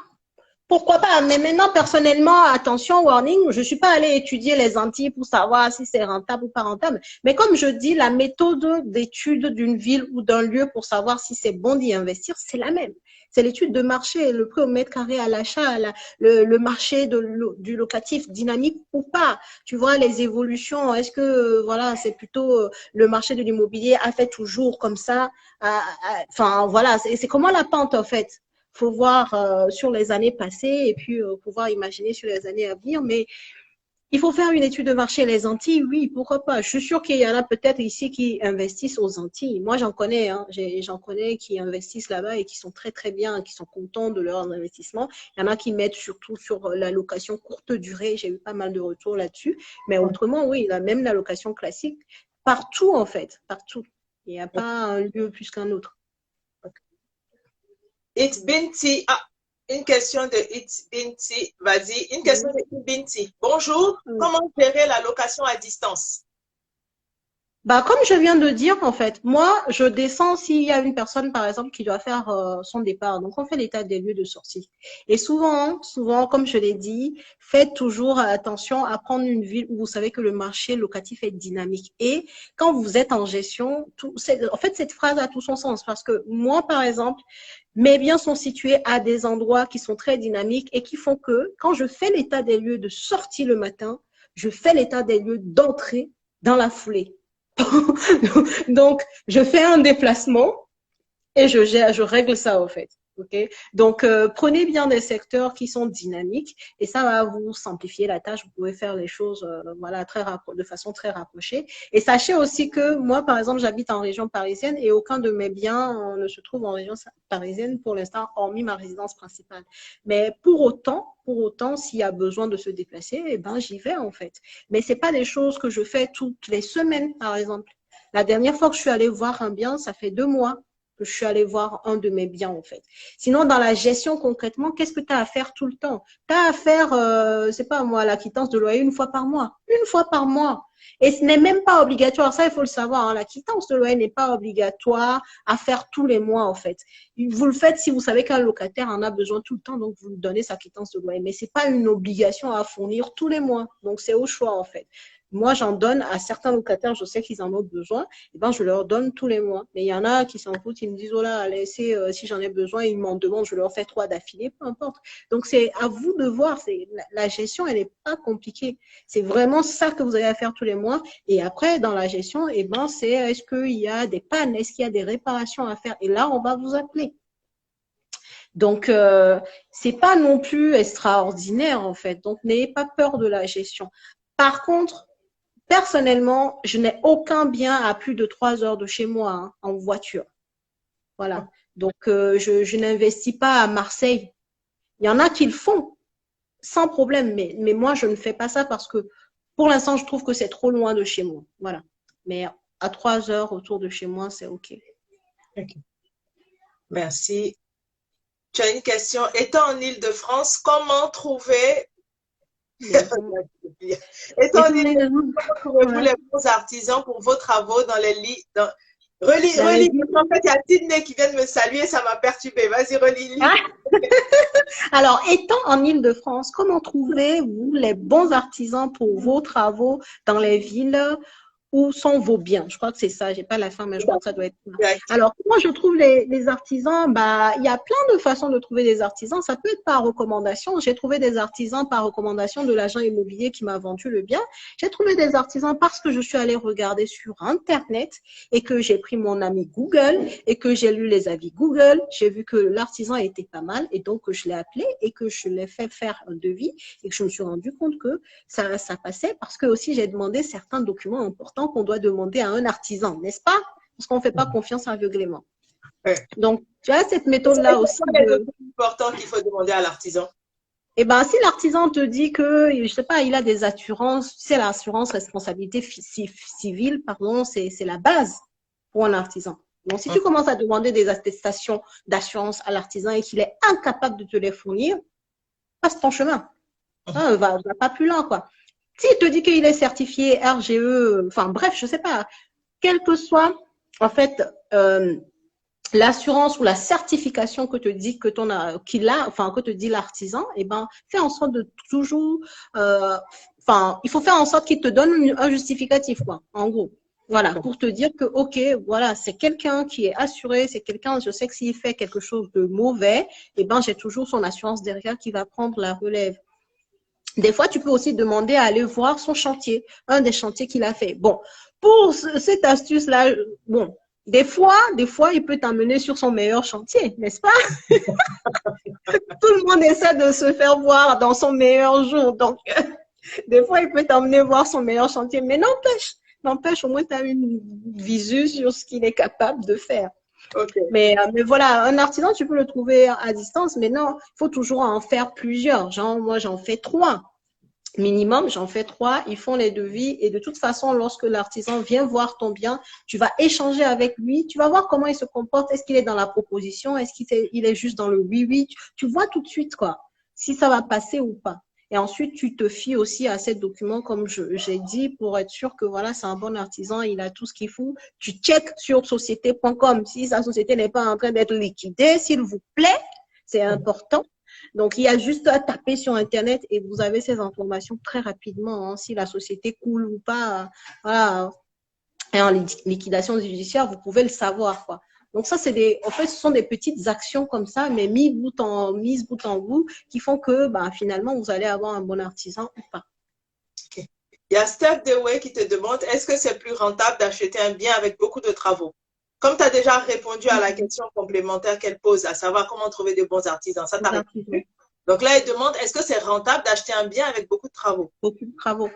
Pourquoi pas? Mais maintenant, personnellement, attention, warning, je ne suis pas allée étudier les Antilles pour savoir si c'est rentable ou pas rentable. Mais comme je dis, la méthode d'étude d'une ville ou d'un lieu pour savoir si c'est bon d'y investir, c'est la même. C'est l'étude de marché, le prix au mètre carré à l'achat, le marché du locatif dynamique ou pas. Tu vois, les évolutions, est-ce que voilà, c'est plutôt le marché de l'immobilier a fait toujours comme ça? Enfin, voilà, c'est comment la pente en fait. Faut voir sur les années passées et puis pouvoir imaginer sur les années à venir. Mais il faut faire une étude de marché. Les Antilles, oui, pourquoi pas. Je suis sûre qu'il y en a peut-être ici qui investissent aux Antilles. Moi, j'en connais, hein. J'en connais qui investissent là-bas et qui sont très, très bien, qui sont contents de leur investissement. Il y en a qui mettent surtout sur la location courte durée. J'ai eu pas mal de retours là-dessus. Mais autrement, oui, il y a même la location classique. Partout, en fait, partout. Il n'y a pas un lieu plus qu'un autre. It's Binti. Ah, une question de It's Binti. Vas-y, une question de It's Binti. Bonjour, comment gérer la location à distance? Bah, comme je viens de dire, en fait, moi, je descends s'il y a une personne, par exemple, qui doit faire son départ. Donc, on fait l'état des lieux de sortie. Et souvent, comme je l'ai dit, faites toujours attention à prendre une ville où vous savez que le marché locatif est dynamique. Et quand vous êtes en gestion, en fait, cette phrase a tout son sens parce que moi, par exemple, mes biens sont situés à des endroits qui sont très dynamiques et qui font que quand je fais l'état des lieux de sortie le matin, je fais l'état des lieux d'entrée dans la foulée. Donc, je fais un déplacement et je règle ça, en fait. Okay? Donc, prenez bien des secteurs qui sont dynamiques et ça va vous simplifier la tâche. Vous pouvez faire les choses voilà, de façon très rapprochée. Et sachez aussi que moi, par exemple, j'habite en région parisienne et aucun de mes biens ne se trouve en région parisienne pour l'instant, hormis ma résidence principale. Mais pour autant, s'il y a besoin de se déplacer, eh ben, j'y vais, en fait. Mais ce n'est pas des choses que je fais toutes les semaines, par exemple. La dernière fois que je suis allée voir un bien, ça fait 2 mois que je suis allée voir un de mes biens, en fait. Sinon, dans la gestion, concrètement, qu'est-ce que tu as à faire tout le temps? Tu as à faire, c'est pas moi, la quittance de loyer 1 fois par mois. 1 fois par mois. Et ce n'est même pas obligatoire. Ça, il faut le savoir. Hein. La quittance de loyer n'est pas obligatoire à faire tous les mois, en fait. Vous le faites si vous savez qu'un locataire en a besoin tout le temps, donc vous lui donnez sa quittance de loyer. Mais ce n'est pas une obligation à fournir tous les mois. Donc, c'est au choix, en fait. moi, j'en donne à certains locataires, je sais qu'ils en ont besoin, et ben, je leur donne tous les mois. Mais il y en a qui s'en foutent, ils me disent, oh là, laissez, si j'en ai besoin, ils m'en demandent, je leur fais 3 d'affilée, peu importe. Donc, c'est à vous de voir. La gestion, elle n'est pas compliquée. C'est vraiment ça que vous avez à faire tous les mois. Et après, dans la gestion, eh ben, c'est est-ce qu'il y a des pannes, est-ce qu'il y a des réparations à faire? Et là, on va vous appeler. Donc, c'est pas non plus extraordinaire, en fait. Donc, n'ayez pas peur de la gestion. Par contre, personnellement, je n'ai aucun bien à plus de 3 heures de chez moi, hein, en voiture. Voilà. Donc, je n'investis pas à Marseille. Il y en a qui le font sans problème, mais moi, je ne fais pas ça parce que pour l'instant, je trouve que c'est trop loin de chez moi. Voilà. Mais à 3 heures autour de chez moi, c'est OK. Ok. Merci. Tu as une question. Étant en Île-de-France, comment trouver Étant en Île-de-France, comment trouvez-vous les bons artisans pour vos travaux dans les lits Relis. En fait, il y a Sydney qui vient de me saluer, ça m'a perturbée. Vas-y, relis. Alors, étant en Île-de-France, comment trouvez-vous les bons artisans pour vos travaux dans les villes? Où sont vos biens? Je crois que c'est ça. J'ai pas la fin, mais je crois que ça doit être ça. Alors, moi, je trouve les artisans, bah, il y a plein de façons de trouver des artisans. Ça peut être par recommandation. J'ai trouvé des artisans par recommandation de l'agent immobilier qui m'a vendu le bien. J'ai trouvé des artisans parce que je suis allée regarder sur Internet et que j'ai pris mon ami Google et que j'ai lu les avis Google. J'ai vu que l'artisan était pas mal et donc je l'ai appelé et que je l'ai fait faire un devis et que je me suis rendu compte que ça passait parce que aussi j'ai demandé certains documents importants qu'on doit demander à un artisan, n'est-ce pas? Parce qu'on ne fait pas confiance aveuglément. Donc, tu as cette méthode-là aussi. C'est important qu'il faut demander à l'artisan. Eh bien, si l'artisan te dit que, je ne sais pas, il a des assurances, c'est l'assurance responsabilité civile, pardon, c'est la base pour un artisan. Donc, si tu commences à demander des attestations d'assurance à l'artisan et qu'il est incapable de te les fournir, passe ton chemin. Va pas plus loin, quoi. S'il te dit qu'il est certifié RGE, enfin bref, je ne sais pas, quelle que soit en fait l'assurance ou la certification que te dit que que te dit l'artisan, eh ben fais en sorte de toujours, il faut faire en sorte qu'il te donne un justificatif, quoi, en gros. Voilà, pour te dire que, OK, voilà, c'est quelqu'un qui est assuré, c'est quelqu'un, je sais que s'il fait quelque chose de mauvais, eh ben j'ai toujours son assurance derrière qui va prendre la relève. Des fois, tu peux aussi demander à aller voir son chantier, un des chantiers qu'il a fait. Bon, pour cette astuce-là, bon, des fois, il peut t'amener sur son meilleur chantier, n'est-ce pas? Tout le monde essaie de se faire voir dans son meilleur jour. Donc, des fois, il peut t'emmener voir son meilleur chantier. Mais n'empêche, au moins, tu as une visu sur ce qu'il est capable de faire. Okay. Mais voilà, un artisan, tu peux le trouver à distance, mais non, il faut toujours en faire plusieurs. Genre, moi, j'en fais 3. Minimum, j'en fais 3. Ils font les devis. Et de toute façon, lorsque l'artisan vient voir ton bien, tu vas échanger avec lui. Tu vas voir comment il se comporte. Est-ce qu'il est dans la proposition? Est-ce qu'il est juste dans le oui? Tu vois tout de suite, quoi, si ça va passer ou pas. Et ensuite, tu te fies aussi à ces documents, comme j'ai dit, pour être sûr que voilà, c'est un bon artisan, il a tout ce qu'il faut. Tu checkes sur société.com si sa société n'est pas en train d'être liquidée, s'il vous plaît, c'est important. Donc, il y a juste à taper sur Internet et vous avez ces informations très rapidement, hein, si la société coule ou pas. Voilà. Et en liquidation judiciaire, vous pouvez le savoir, quoi. Donc ça, ce sont des petites actions comme ça, mais mises bout en bout, qui font que finalement, vous allez avoir un bon artisan ou pas. Okay. Il y a Steph Dewey qui te demande, est-ce que c'est plus rentable d'acheter un bien avec beaucoup de travaux? Comme tu as déjà répondu à la question complémentaire qu'elle pose, à savoir comment trouver de bons artisans, ça t'a répondu. Donc là, elle demande, est-ce que c'est rentable d'acheter un bien avec beaucoup de travaux? Beaucoup de travaux.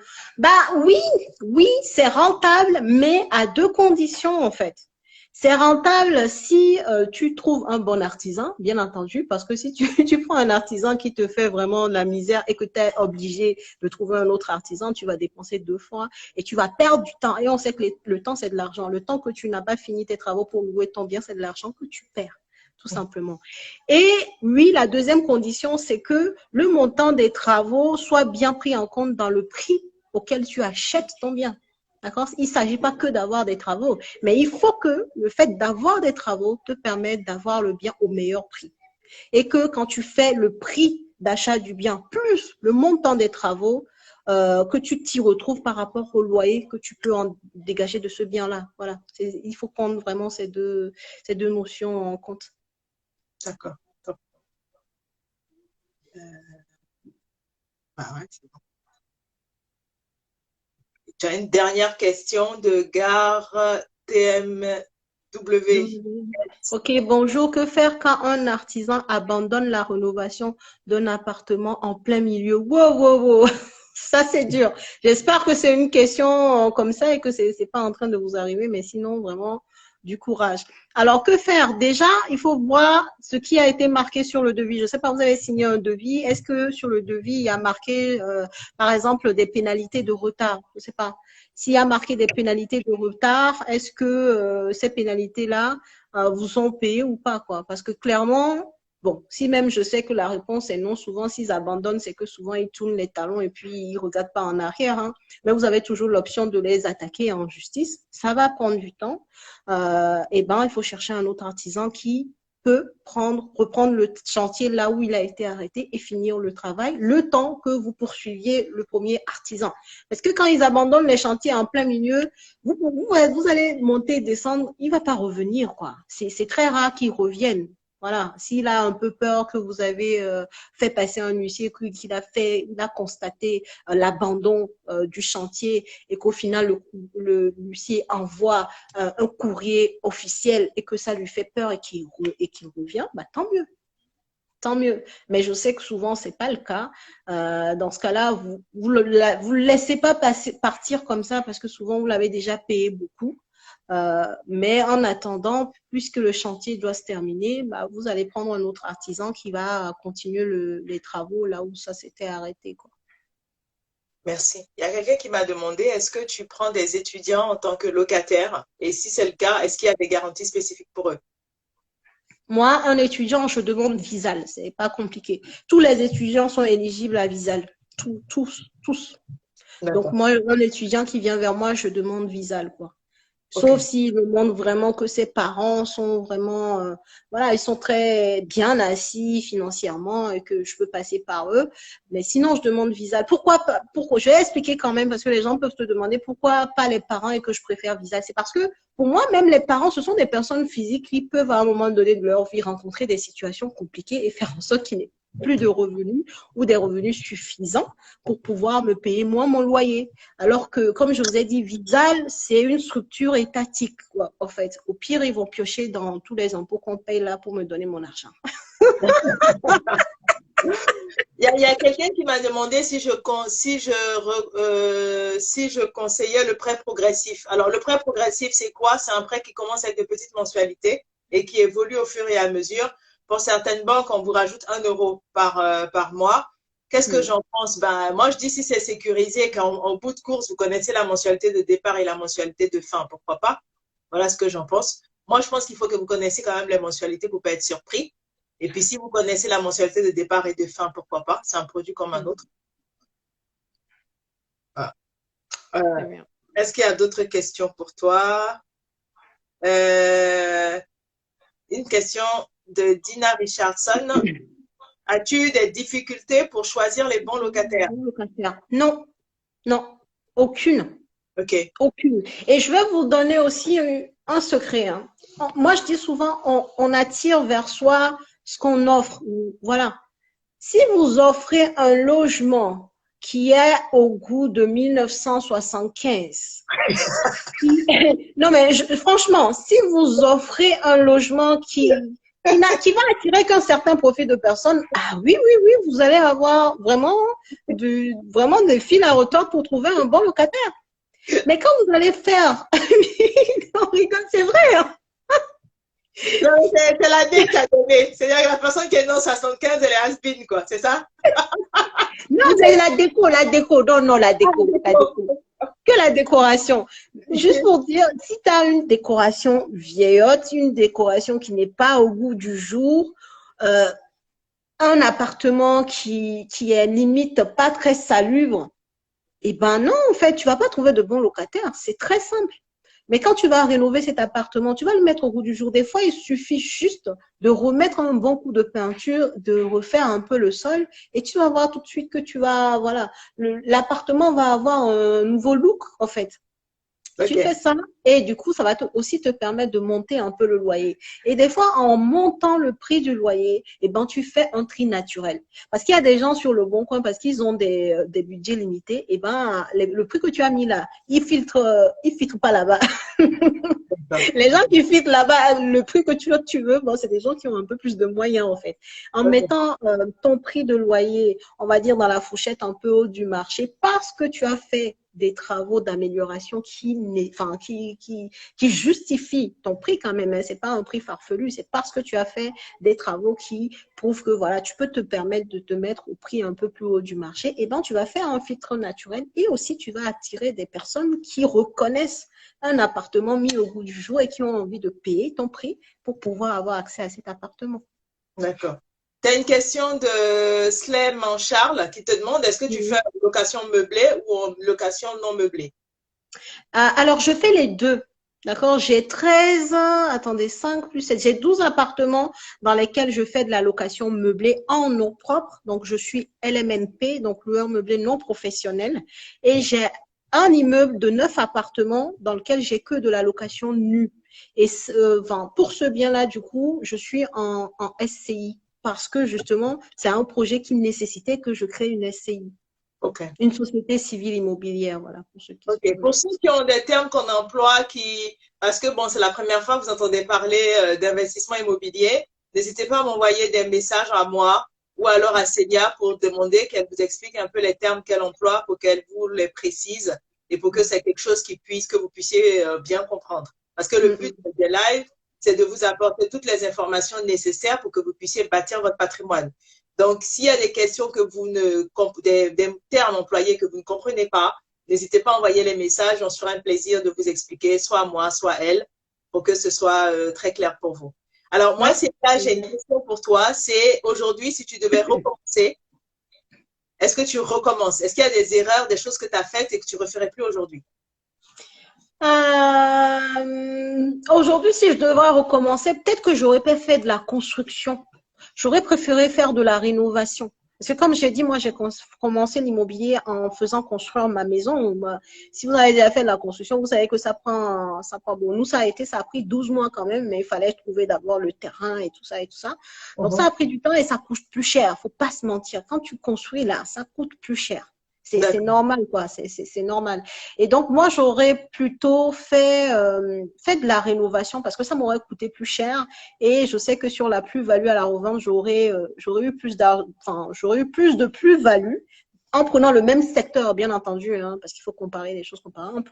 Oui, c'est rentable, mais à 2 conditions, en fait. C'est rentable si tu trouves un bon artisan, bien entendu, parce que si tu prends un artisan qui te fait vraiment de la misère et que tu es obligé de trouver un autre artisan, tu vas dépenser 2 fois et tu vas perdre du temps. Et on sait que le temps, c'est de l'argent. Le temps que tu n'as pas fini tes travaux pour louer ton bien, c'est de l'argent que tu perds, tout simplement. Et oui, la deuxième condition, c'est que le montant des travaux soit bien pris en compte dans le prix auquel tu achètes ton bien. D'accord? Il ne s'agit pas que d'avoir des travaux, mais il faut que le fait d'avoir des travaux te permette d'avoir le bien au meilleur prix. Et que quand tu fais le prix d'achat du bien plus le montant des travaux, que tu t'y retrouves par rapport au loyer que tu peux en dégager de ce bien-là. Voilà. Il faut prendre vraiment ces deux notions en compte. D'accord. Ah ouais, c'est bon. Tu as une dernière question de Gare TMW. Ok, bonjour. Que faire quand un artisan abandonne la rénovation d'un appartement en plein milieu? Wow, wow, wow. Ça, c'est dur. J'espère que c'est une question comme ça et que c'est pas en train de vous arriver, mais sinon, vraiment, du courage. Alors, que faire? Déjà, il faut voir ce qui a été marqué sur le devis. Je ne sais pas, vous avez signé un devis. Est-ce que sur le devis, il y a marqué, par exemple, des pénalités de retard? Je ne sais pas. S'il y a marqué des pénalités de retard, est-ce que ces pénalités-là vous sont payées ou pas, quoi? Parce que clairement, bon, si même je sais que la réponse est non, souvent s'ils abandonnent, c'est que souvent ils tournent les talons et puis ils ne regardent pas en arrière. Hein. Mais vous avez toujours l'option de les attaquer en justice. Ça va prendre du temps. Et ben, il faut chercher un autre artisan qui peut reprendre le chantier là où il a été arrêté et finir le travail, le temps que vous poursuiviez le premier artisan. Parce que quand ils abandonnent les chantiers en plein milieu, vous allez monter et descendre, il ne va pas revenir, quoi. C'est très rare qu'il revienne. Voilà, s'il a un peu peur que vous avez fait passer un huissier, qu'il a constaté l'abandon du chantier et qu'au final l'huissier envoie un courrier officiel et que ça lui fait peur et qu'il revient, bah, tant mieux. Tant mieux. Mais je sais que souvent, ce n'est pas le cas. Dans ce cas-là, vous le laissez pas partir comme ça parce que souvent, vous l'avez déjà payé beaucoup. Mais en attendant, puisque le chantier doit se terminer, bah, vous allez prendre un autre artisan qui va continuer les travaux là où ça s'était arrêté, quoi. Merci. Il y a quelqu'un qui m'a demandé, est-ce que tu prends des étudiants en tant que locataire? Et si c'est le cas, est-ce qu'il y a des garanties spécifiques pour eux? Moi, un étudiant, je demande Visal. C'est pas compliqué. Tous les étudiants sont éligibles à Visal. Tous. Donc, moi, un étudiant qui vient vers moi, je demande Visal, quoi. Sauf s'il me montre vraiment que ses parents sont vraiment, voilà, ils sont très bien assis financièrement et que je peux passer par eux. Mais sinon, je demande Visal. Pourquoi pas? Pourquoi? Je vais expliquer quand même parce que les gens peuvent te demander pourquoi pas les parents et que je préfère Visal. C'est parce que pour moi, même les parents, ce sont des personnes physiques qui peuvent à un moment donné de leur vie rencontrer des situations compliquées et faire en sorte qu'ils n'aient plus de revenus ou des revenus suffisants pour pouvoir me payer moi mon loyer. Alors que, comme je vous ai dit, Visal, c'est une structure étatique, quoi, en fait. Au pire, ils vont piocher dans tous les impôts qu'on paye là pour me donner mon argent. Il y a quelqu'un qui m'a demandé si je conseillais le prêt progressif. Alors, le prêt progressif, c'est quoi? C'est un prêt qui commence avec de petites mensualités et qui évolue au fur et à mesure. Pour certaines banques, on vous rajoute 1 euro par mois. Qu'est-ce que j'en pense? Ben, moi, je dis si c'est sécurisé, qu'en bout de course, vous connaissez la mensualité de départ et la mensualité de fin, pourquoi pas? Voilà ce que j'en pense. Moi, je pense qu'il faut que vous connaissiez quand même les mensualités pour ne pas être surpris. Et puis, si vous connaissez la mensualité de départ et de fin, pourquoi pas? C'est un produit comme un autre. Ah. Est-ce qu'il y a d'autres questions pour toi? Une question de Dina Richardson. As-tu des difficultés pour choisir les bons locataires? Non, aucune. Ok. Aucune. Et je vais vous donner aussi un secret. Hein. Moi, je dis souvent, on attire vers soi ce qu'on offre. Voilà. Si vous offrez un logement qui est au goût de 1975, non mais franchement, si vous offrez un logement qui va attirer qu'un certain profil de personnes, ah oui, vous allez avoir vraiment des fils à retordre pour trouver un bon locataire. Mais quand vous allez faire, on rigole, c'est vrai. Hein? Non, c'est la dé que tu as donnée. C'est-à-dire que la personne qui est née en 75, elle est has-been, quoi. C'est ça? Non, c'est la déco. Non, la déco. Que la décoration. Juste pour dire, si tu as une décoration vieillotte, une décoration qui n'est pas au goût du jour, un appartement qui est limite pas très salubre, eh ben non, en fait, tu vas pas trouver de bons locataires. C'est très simple. Mais quand tu vas rénover cet appartement, tu vas le mettre au goût du jour. Des fois, il suffit juste de remettre un bon coup de peinture, de refaire un peu le sol et tu vas voir tout de suite que voilà, l'appartement va avoir un nouveau look, en fait. Tu Ok. fais ça et du coup, ça va aussi te permettre de monter un peu le loyer. Et des fois, en montant le prix du loyer, eh ben, tu fais un tri naturel. Parce qu'il y a des gens sur le bon coin, parce qu'ils ont des budgets limités, eh ben, le prix que tu as mis là, il filtre pas là-bas. Les gens qui filtrent là-bas, le prix que tu veux, bon, c'est des gens qui ont un peu plus de moyens, en fait. En Ok. mettant ton prix de loyer, on va dire, dans la fourchette un peu haute du marché, parce que tu as fait des travaux d'amélioration qui justifient ton prix quand même. Hein. C'est pas un prix farfelu, c'est parce que tu as fait des travaux qui prouvent que voilà, tu peux te permettre de te mettre au prix un peu plus haut du marché. Et ben, tu vas faire un filtre naturel et aussi tu vas attirer des personnes qui reconnaissent un appartement mis au goût du jour et qui ont envie de payer ton prix pour pouvoir avoir accès à cet appartement. D'accord. Tu as une question de Slem Charles qui te demande est-ce que tu fais Oui. en location meublée ou en location non meublée? Alors, je fais les deux. D'accord, j'ai 13, attendez, 5 plus 7, j'ai 12 appartements dans lesquels je fais de la location meublée en nom propre. Donc, je suis LMNP, donc loueur meublé non professionnel. Et j'ai un immeuble de 9 appartements dans lequel j'ai que de la location nue. Et pour ce bien-là, du coup, je suis en SCI parce que justement, c'est un projet qui nécessitait que je crée une SCI, Ok. une société civile immobilière, voilà, pour ceux qui se Ok. posent la Pour ceux question. qui ont des termes qu'on emploie parce que bon, c'est la première fois que vous entendez parler d'investissement immobilier, n'hésitez pas à m'envoyer des messages à moi ou alors à Célia pour demander qu'elle vous explique un peu les termes qu'elle emploie pour qu'elle vous les précise et pour que c'est quelque chose que vous puissiez bien comprendre. Parce que le but des lives, c'est de vous apporter toutes les informations nécessaires pour que vous puissiez bâtir votre patrimoine. Donc, s'il y a des questions des termes employés que vous ne comprenez pas, n'hésitez pas à envoyer les messages. On sera un plaisir de vous expliquer, soit moi, soit elle, pour que ce soit très clair pour vous. Alors, moi, Oui. c'est là, j'ai une question pour toi. C'est aujourd'hui, si tu devais recommencer, est-ce que tu recommences? Est-ce qu'il y a des erreurs, des choses que tu as faites et que tu ne referais plus aujourd'hui? Aujourd'hui, si je devrais recommencer, peut-être que j'aurais pas fait de la construction. J'aurais préféré faire de la rénovation. Parce que comme j'ai dit, moi, j'ai commencé l'immobilier en faisant construire ma maison. Si vous avez déjà fait de la construction, vous savez que ça prend bon. Nous, ça a pris 12 mois quand même, mais il fallait trouver d'abord le terrain et tout ça et tout ça. Donc, ça a pris du temps et ça coûte plus cher. Faut pas se mentir. Quand tu construis là, ça coûte plus cher. C'est D'accord. normal, quoi. C'est normal. Et donc, moi, j'aurais plutôt fait de la rénovation parce que ça m'aurait coûté plus cher. Et je sais que sur la plus-value à la revente, j'aurais eu j'aurais eu plus de plus-value en prenant le même secteur, bien entendu, hein, parce qu'il faut comparer les choses comparables,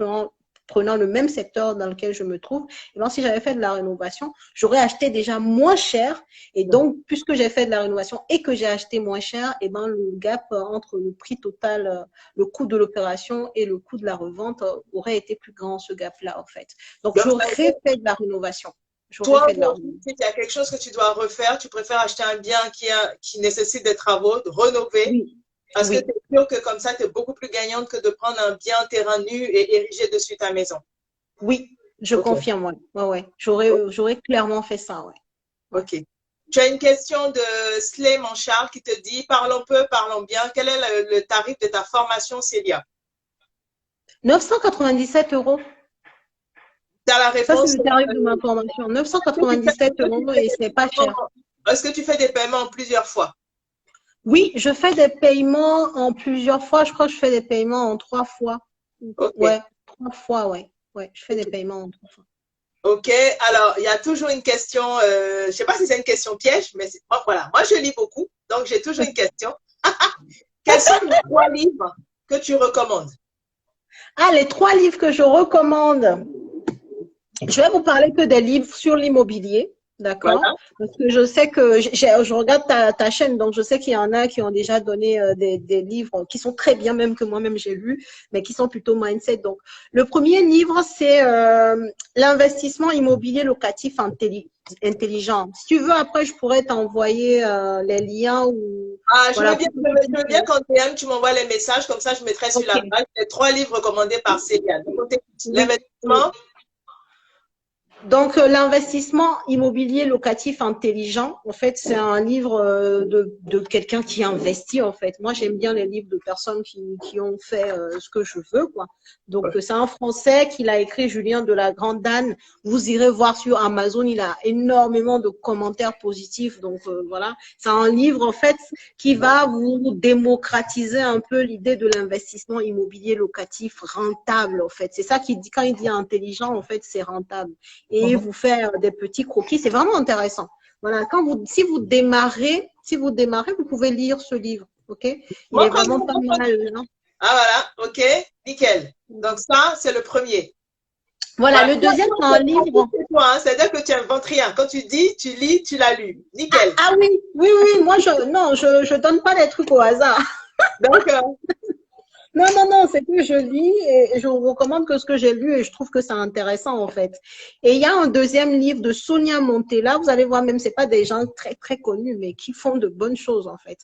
prenant le même secteur dans lequel je me trouve. Et bien, si j'avais fait de la rénovation, j'aurais acheté déjà moins cher. Et donc, puisque j'ai fait de la rénovation et que j'ai acheté moins cher, et ben, le gap entre le prix total, le coût de l'opération et le coût de la revente aurait été plus grand, ce gap-là, en fait. Donc, Donc, j'aurais fait de la rénovation. J'aurais toi, fait de la aujourd'hui, rénovation. si tu as quelque chose que tu dois refaire, tu préfères acheter un bien qui nécessite des travaux, de rénover, Oui, parce que tu oui, es sûr que comme ça, tu es beaucoup plus gagnante que de prendre un bien terrain nu et ériger dessus ta maison. oui, je OK. confirme, ouais. Ouais, ouais. J'aurais clairement fait ça, ouais. Ouais. OK. Tu as une question de Slayman Charles qui te dit parlons peu, parlons bien. Quel est le tarif de ta formation, Célia? 997 €. Tu as la Ça, c'est réponse. le tarif de ma formation. 997 € et c'est pas cher. Est-ce que tu fais des paiements en plusieurs fois? Oui, je fais des paiements en plusieurs fois. Je crois que je fais des paiements en 3 fois. OK. Ouais, 3 fois, ouais. Ouais, je fais des paiements en 3 fois. OK. Alors, il y a toujours une question, je ne sais pas si c'est une question piège, mais voilà. Moi, je lis beaucoup, donc j'ai toujours une question. Quels sont les 3 livres que tu recommandes? Ah, les 3 livres que je recommande. Je vais vous parler que des livres sur l'immobilier, d'accord? Voilà. Parce que je sais que je regarde ta chaîne, donc je sais qu'il y en a qui ont déjà donné des livres qui sont très bien, même que moi-même j'ai lu, mais qui sont plutôt mindset. Donc, le premier livre, c'est l'investissement immobilier locatif intelligent. Si tu veux, après, je pourrais t'envoyer les liens ou Ah, voilà. je veux bien qu'en DM, tu m'envoies les messages, comme ça je mettrai sur Ok. la page les 3 livres recommandés par Célia. Donc, on t'écoute. Oui. Oui. L'investissement. Donc, l'investissement immobilier locatif intelligent, en fait, c'est un livre de quelqu'un qui investit, en fait. Moi, j'aime bien les livres de personnes qui ont fait ce que je veux, quoi. Donc, c'est un Français qui l'a écrit, Julien de la Grande Anne. Vous irez voir sur Amazon, il a énormément de commentaires positifs. Donc, voilà. C'est un livre, en fait, qui va vous démocratiser un peu l'idée de l'investissement immobilier locatif rentable, en fait. C'est ça qu'il dit, quand il dit intelligent, en fait, c'est rentable. Et vous faire des petits croquis. C'est vraiment intéressant. Voilà, si vous démarrez, vous pouvez lire ce livre. OK? Il est vraiment pas mal. Hein? Ah, voilà. OK. Nickel. Donc, ça, c'est le premier. Voilà, le deuxième, c'est un livre. C'est-à-dire que tu n'inventes rien. Quand tu dis, tu lis, tu l'as lu. Nickel. Ah oui, oui, oui. Moi, je donne pas des trucs au hasard. D'accord. Non, non, non, c'est que je lis et je vous recommande que ce que j'ai lu et je trouve que c'est intéressant en fait. Et il y a un deuxième livre de Sonia Montella, vous allez voir, même c'est pas des gens très très connus, mais qui font de bonnes choses en fait.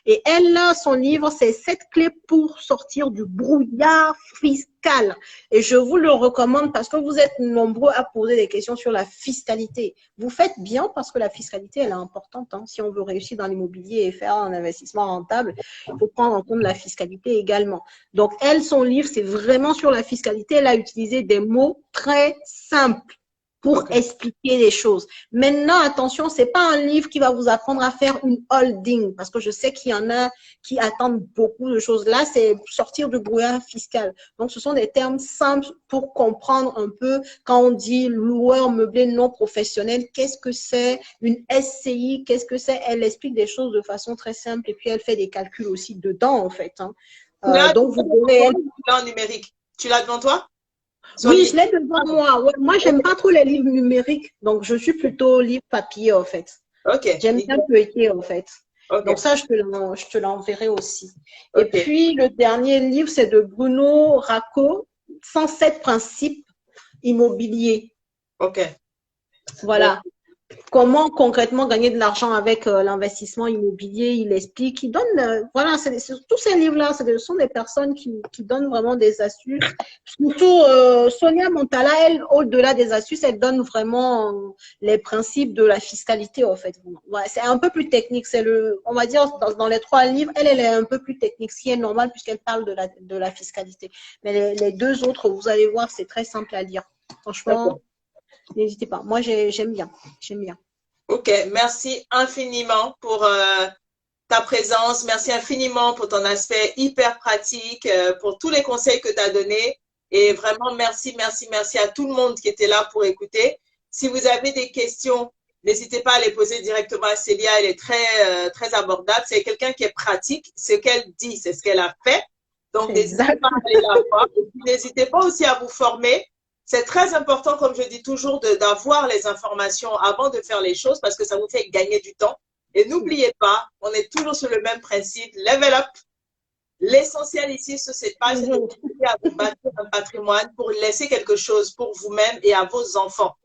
Et elle, là, son livre, c'est 7 clés pour sortir du brouillard fiscal. Et je vous le recommande parce que vous êtes nombreux à poser des questions sur la fiscalité. Vous faites bien parce que la fiscalité, elle est importante. Hein. Si on veut réussir dans l'immobilier et faire un investissement rentable, il faut prendre en compte la fiscalité également. Donc, elle, son livre, c'est vraiment sur la fiscalité. Elle a utilisé des mots très simples pour expliquer les choses. Maintenant, attention, c'est pas un livre qui va vous apprendre à faire une holding, parce que je sais qu'il y en a qui attendent beaucoup de choses. Là, c'est sortir du brouillard fiscal. Donc, ce sont des termes simples pour comprendre un peu quand on dit loueur meublé non professionnel, qu'est-ce que c'est une SCI, qu'est-ce que c'est. Elle explique des choses de façon très simple et puis elle fait des calculs aussi dedans, en fait. Hein. Donc, vous pourrez… en numérique. Tu l'as devant toi? Oui, je l'ai devant moi. Ouais, moi, j'aime pas trop les livres numériques, donc je suis plutôt livre papier, en fait. Ok. J'aime bien feuilleter, en fait. Okay. Donc ça, je te l'enverrai aussi. Okay. Et puis, le dernier livre, c'est de Bruno Racco, 107 principes immobiliers. Ok. Voilà. Comment concrètement gagner de l'argent avec l'investissement immobilier, il explique, il donne, voilà, tous ces livres-là, ce sont des personnes qui donnent vraiment des astuces. Surtout, Sonia Montella, elle, au-delà des astuces, elle donne vraiment les principes de la fiscalité, en fait. Ouais, c'est un peu plus technique, on va dire, dans les 3 livres, elle est un peu plus technique, ce qui est normal puisqu'elle parle de la fiscalité. Mais les 2 autres, vous allez voir, c'est très simple à lire. Franchement. N'hésitez pas. Moi, j'aime bien. J'aime bien. Ok, merci infiniment pour ta présence. Merci infiniment pour ton aspect hyper pratique, pour tous les conseils que tu as donnés. Et vraiment, merci, merci, merci à tout le monde qui était là pour écouter. Si vous avez des questions, n'hésitez pas à les poser directement à Célia. Elle est très, très abordable. C'est quelqu'un qui est pratique. Ce qu'elle dit, c'est ce qu'elle a fait. Donc, n'hésitez pas à aller la voir. N'hésitez pas aussi à vous former. C'est très important, comme je dis toujours, d'avoir les informations avant de faire les choses parce que ça vous fait gagner du temps. Et n'oubliez pas, on est toujours sur le même principe, level up. L'essentiel ici sur cette page, c'est de vous à vous bâtir un patrimoine pour laisser quelque chose pour vous-même et à vos enfants.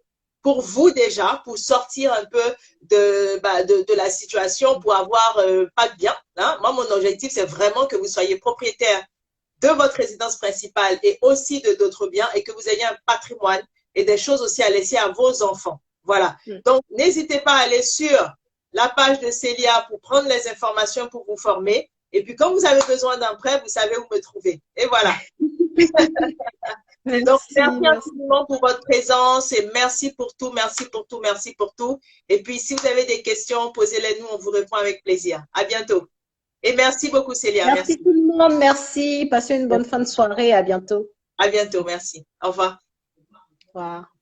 Pour vous déjà, pour sortir un peu de la situation, pour avoir pas de bien. Hein. Moi, mon objectif, c'est vraiment que vous soyez propriétaire de votre résidence principale et aussi de d'autres biens et que vous ayez un patrimoine et des choses aussi à laisser à vos enfants. Voilà. Donc, n'hésitez pas à aller sur la page de Célia pour prendre les informations pour vous former. Et puis, quand vous avez besoin d'un prêt, vous savez où me trouver. Et voilà. Donc, merci infiniment pour votre présence et merci pour tout, merci pour tout, merci pour tout. Et puis, si vous avez des questions, posez-les nous, on vous répond avec plaisir. À bientôt. Et merci beaucoup, Célia. Merci tout le monde. Merci. Passez une bonne fin de soirée. À bientôt. À bientôt. Merci. Au revoir. Au revoir.